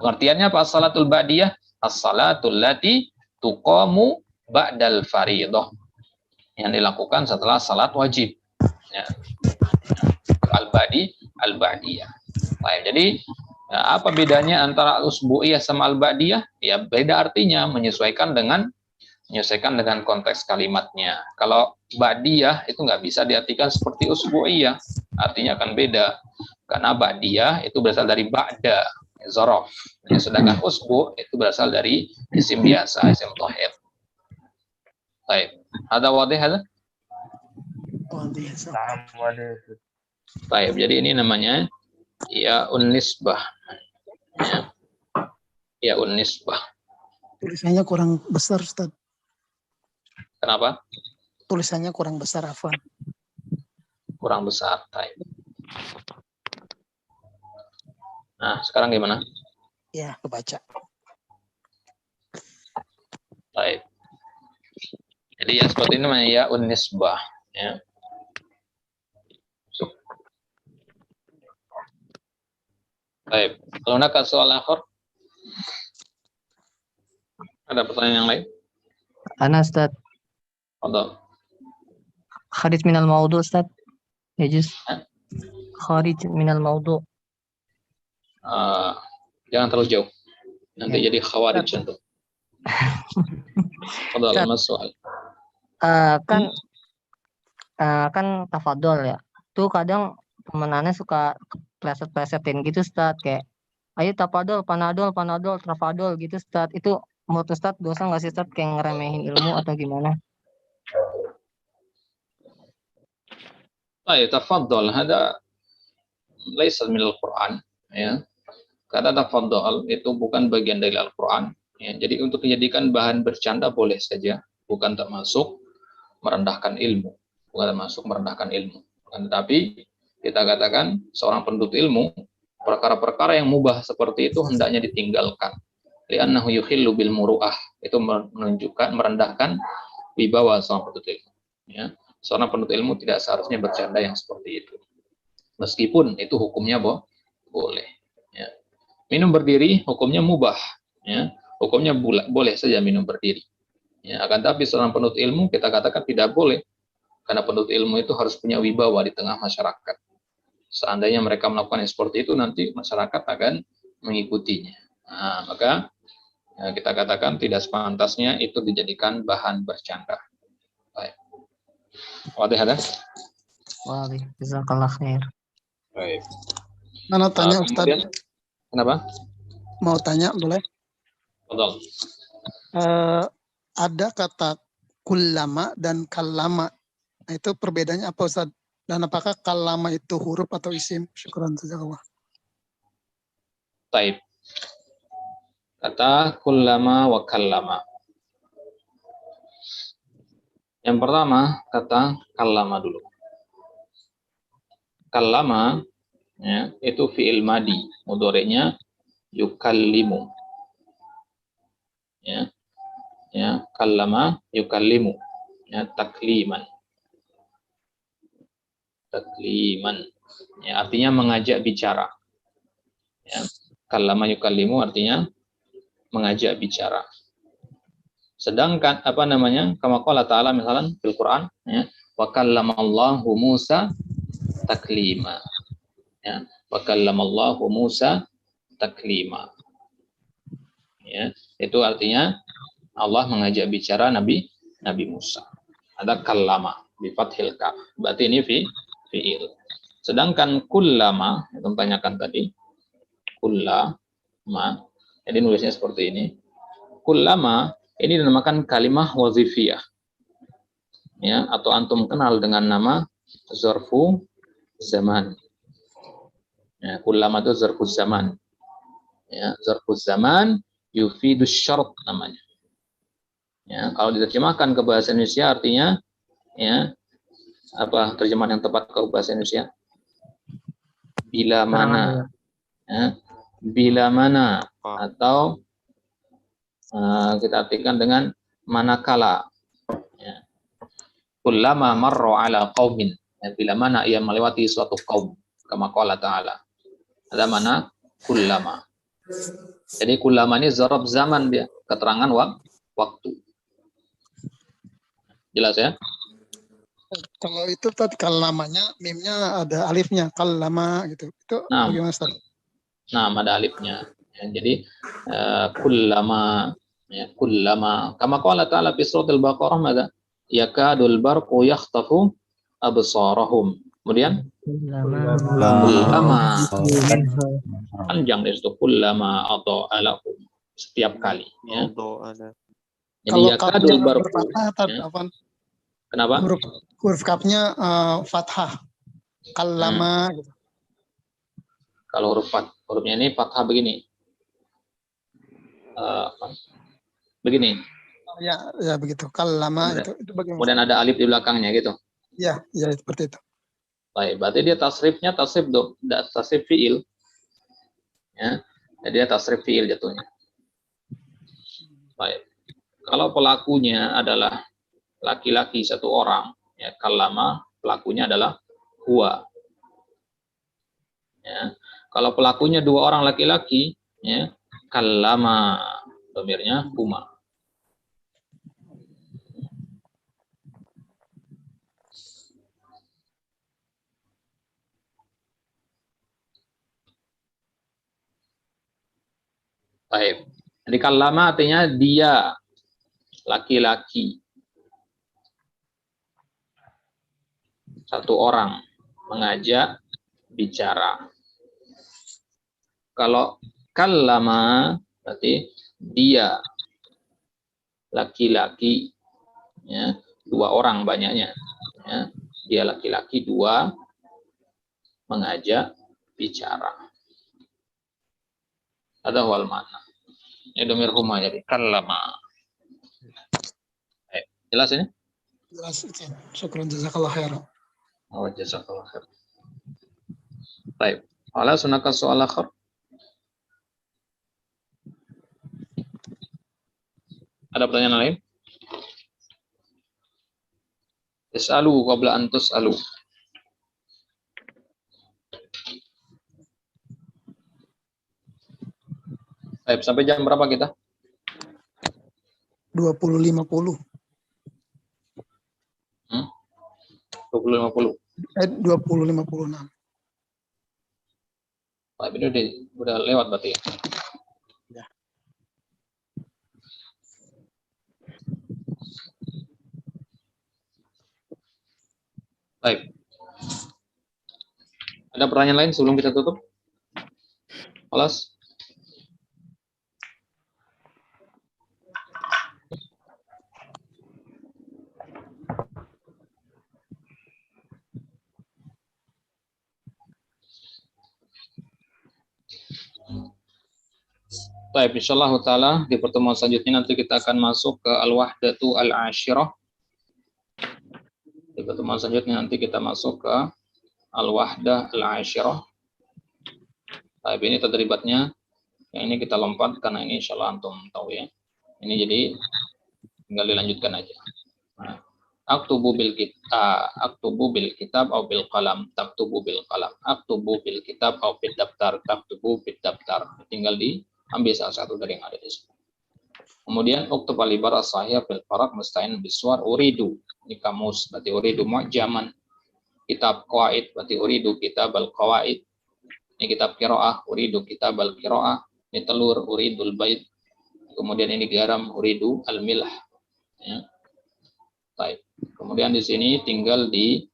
Pengertiannya apa as-salatul ba'diyah? As-salatul lati tuqamu ba'dal fariidhah. Yang dilakukan setelah salat wajib. Ya. Al-ba'diyah. Baik, jadi apa bedanya antara usbu'iyah sama al-ba'diyah? Ya, beda artinya menyesuaikan dengan konteks kalimatnya. Kalau ba'diyah itu nggak bisa diartikan seperti usbu'iyah, artinya akan beda. Karena ba'diyah itu berasal dari ba'da, zorof. Sedangkan usbu' itu berasal dari isim biasa, isim dhahir. Baik, ada wadih ada? Baik, jadi ini namanya ya'un nisbah. Ya'un nisbah. Tulisannya kurang besar, Ustaz. Kenapa? Tulisannya kurang besar, Afwan. Kurang besar. Baik. Nah, sekarang gimana? Ya, kebaca. Baik. Jadi ya seperti ini namanya ya'un nisbah. Ya. Baik. Kalau nak soal akhir, ada pertanyaan yang lain? Ana Ustaz. Atau Kharij minal maudu Ustaz. Ya juz. Kharij minal maudu. Jangan terlalu jauh. Nanti jadi khawarij contoh. Ada lama soal. Kan tafadhol ya. Tuh kadang temenannya suka pleset-plesetin gitu Ustaz, kayak ayo tafadhol, panadol, tafadhol gitu Ustaz. Itu menurut Ustaz dosa nggak sih Ustaz, kayak ngeremehin ilmu atau gimana? Baik, tafadhol hada laisa minal Qur'an, ya. Kata tafadhol itu bukan bagian dari Al-Qur'an, ya. Jadi untuk dijadikan bahan bercanda boleh saja, bukan termasuk merendahkan ilmu, Tetapi kita katakan seorang penuntut ilmu, perkara-perkara yang mubah seperti itu hendaknya ditinggalkan. Li'annahu yukhillu bil muru'ah, itu menunjukkan merendahkan wibawa seorang penuntut ilmu, ya. Seorang penuntut ilmu tidak seharusnya bercanda yang seperti itu. Meskipun itu hukumnya boleh. Ya. Minum berdiri hukumnya mubah. Ya. Hukumnya boleh saja minum berdiri. Ya. Akan tapi seorang penuntut ilmu kita katakan tidak boleh. Karena penuntut ilmu itu harus punya wibawa di tengah masyarakat. Seandainya mereka melakukan yang seperti itu, nanti masyarakat akan mengikutinya. Nah, maka ya, kita katakan tidak sepantasnya itu dijadikan bahan bercanda. Baik. Wadih ada? Waalaikumsalam, jazakallah khair. Baik. Mana tanya Ustaz? Kenapa? Mau tanya boleh? Betul. Ada kata kullama dan kallama. Nah, itu perbedaannya apa Ustaz? Dan apakah kallama itu huruf atau isim? Syukran jazakallah. Taib. Kata kullama wa kallama. Yang pertama, kata kallama dulu. Kallama ya, itu fi'il madi, mudhari'nya yukallimu. Ya. Ya, kallama yukallimu. Ya, takliman. Takliman. Ya, artinya mengajak bicara. Ya. Kallama yukallimu artinya mengajak bicara. Sedangkan apa namanya? Kama qala ta'ala misalnya fil Quran, ya, wa kallamallahu Musa taklima. Ya, wa kallamallahu Musa taklima. Ya, itu artinya Allah mengajak bicara Nabi Musa. Ada kallama bi fathil kaf. Berarti ini fi'il. Sedangkan kullama, yang tanyakan tadi, kullama, jadi nulisnya seperti ini. Kullama ini dinamakan kalimah wazifiyah. Ya, atau antum kenal dengan nama zarfu zaman. Ya, kullama itu zarfu zaman. Ya, zarfu zaman yufidus syarat namanya. Ya, kalau diterjemahkan ke bahasa Indonesia artinya ya, apa terjemahan yang tepat ke bahasa Indonesia? Bila mana. Ya, bila mana atau kita artikan dengan manakala. Ya. kullama marra ala qaumin, ya, bila mana ia melewati suatu kaum, kama qala ta'ala. Ada mana kullama. Jadi kullama ini zarab zaman dia, keterangan waktu. Jelas ya? Kalau itu tadi kalamanya mimnya ada alifnya, kalama gitu. Itu Nah. bagaimana Ustaz? Nah, ada alifnya. Ya, jadi kullama, ya, kullama. Kama qala ta'ala fi surat al-Baqarah, mada? Yakadul barqu yakhtafu absarahum. Kemudian kullama, panjang dari situ, kullama atau alahum, setiap kali. Ya. Jadi Kalau yakadul kapnya barqu. berfathah, Ya. apa? Kenapa? Huruf kapnya fathah. Kalama gitu. Kalau hurufnya ini fathah begini. Begini. Ya begitu. Kalama itu bagaimana? Kemudian ada alif di belakangnya gitu. Ya seperti itu. Baik, berarti dia tasrifnya tasrif fiil. Ya. Jadi dia tasrif fiil jatuhnya. Baik. Kalau pelakunya adalah laki-laki satu orang, ya, kallama pelakunya adalah huwa. Ya. Kalau pelakunya dua orang laki-laki, ya, kallama, dhamirnya huma. Baik. Jadi kallama artinya dia laki-laki. Satu orang mengajak bicara. Kalau kallama berarti dia laki-laki, ya, dua orang banyaknya, ya, dia laki-laki dua mengajak bicara. Ada wal mana? Ini domir huma, jadi kallama. Jelas ini? Jelas. Syukran jazakallah khairan. Oh, jazakallah khair. Baik. Ala sunaka soal akhir. Ada pertanyaan lain? Is'alu qabla an tus'alu. Baik, sampai jam berapa kita? 20.50. 20.50. 20.56. Baik, ini udah lewat berarti ya? Ya. Baik. Ada pertanyaan lain sebelum kita tutup? Alas? Baik, insyaallah taala di pertemuan selanjutnya nanti kita akan masuk ke al-wahdatu al-ashirah. Di pertemuan selanjutnya nanti kita masuk ke al-wahdah al-ashirah. Baik, ini tadribatnya. Yang ini kita lompat karena ini insyaallah antum tahu ya. Ini jadi tinggal dilanjutkan aja. Nah, aktubu bil kitab atau bil qalam, taktubu bil qalam, aktubu bil kitab atau bil daftar, taktubu bil daftar. Tinggal diambil salah satu dari yang ada di sini. Kemudian uktub al-ibar as-sahih bil faraq musta'in biswar uridu. Ini kamus berarti uridu mu'jaman. Kitab qawaid berarti uridu kitab al-qawaid. Ini kitab qiraah, uridu kitab al-qiraah. Ini telur, uridul bait. Kemudian ini garam, uridu al-milh. Ya. Baik. Kemudian di sini tinggal di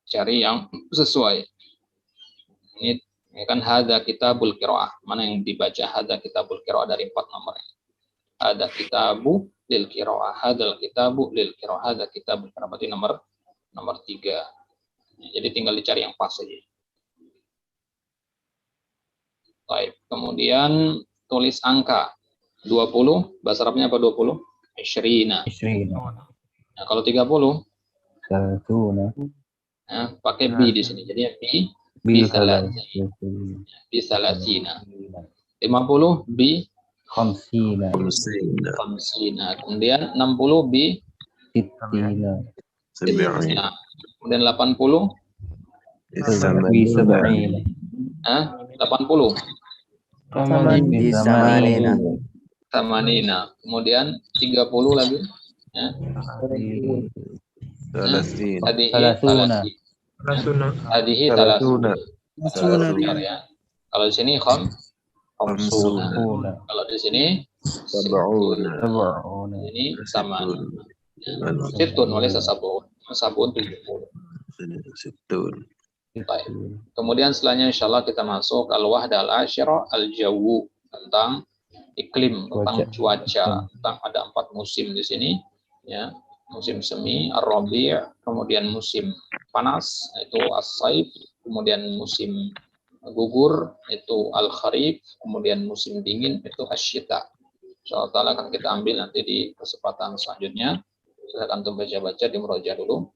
cari yang sesuai. Ini kan hadza kitabul qiraah. Mana yang dibaca hadza kitabul qiraah dari 4 nomor. Hadza kitabu lil qiraah, hadzal kitabu lil qiraah, hadza kitabul qiraah berarti nomor 3. Jadi tinggal dicari yang pas saja. Baik. Kemudian tulis angka 20, bahasa Arabnya apa 20? Ishrina. Nah, kalau 30 nah, pakai bi di sini. Jadi bi salasina. 50 bi khamsina. Kemudian 60 bi Sittina. Nah, kemudian 80. Fi sab'ina. 80. Samanina. Tamanina. Kemudian 30 lagi. Ya. Salasuna. Hadihi talasuna. Benar ya. Kalau di sini khamsuna. Kalau di sini Sab'una. ini sama. Situn oleh sabun 70. Baik. Kemudian setelahnya insyaallah kita masuk al-wahdah al-asyirah al-jawu, tentang iklim, tentang cuaca, tentang ada 4 musim di sini ya. Musim semi, ar-rabi', kemudian musim panas itu as-saif, kemudian musim gugur itu al-kharif, kemudian musim dingin itu asy-syita. Insyaallah taala akan kita ambil nanti di kesempatan selanjutnya. Silakan untuk baca-baca di murojaah dulu.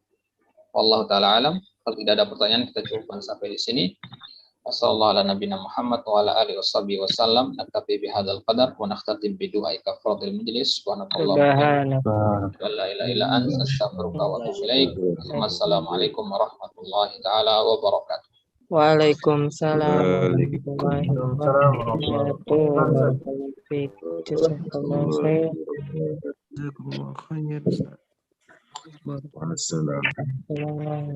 Wallahu taala alam. Kalau tidak ada pertanyaan kita cukupkan sampai di sini. Wassallallahu ala nabiyina Muhammad wa ala alihi washabihi wasallam. Naktafi bihadzal qadar wa nakhtatim bi du'ai kafaratil majlis. Subhanakallahumma wa la ilaha illa anta astaghfiruka wa atubu ilaik. Wassalamualaikum warahmatullahi taala wabarakatuh. Waalaikumsalam warahmatullahi wabarakatuh. Jazakallahu khairan. Waalaikumsalam. Assalamualaikum.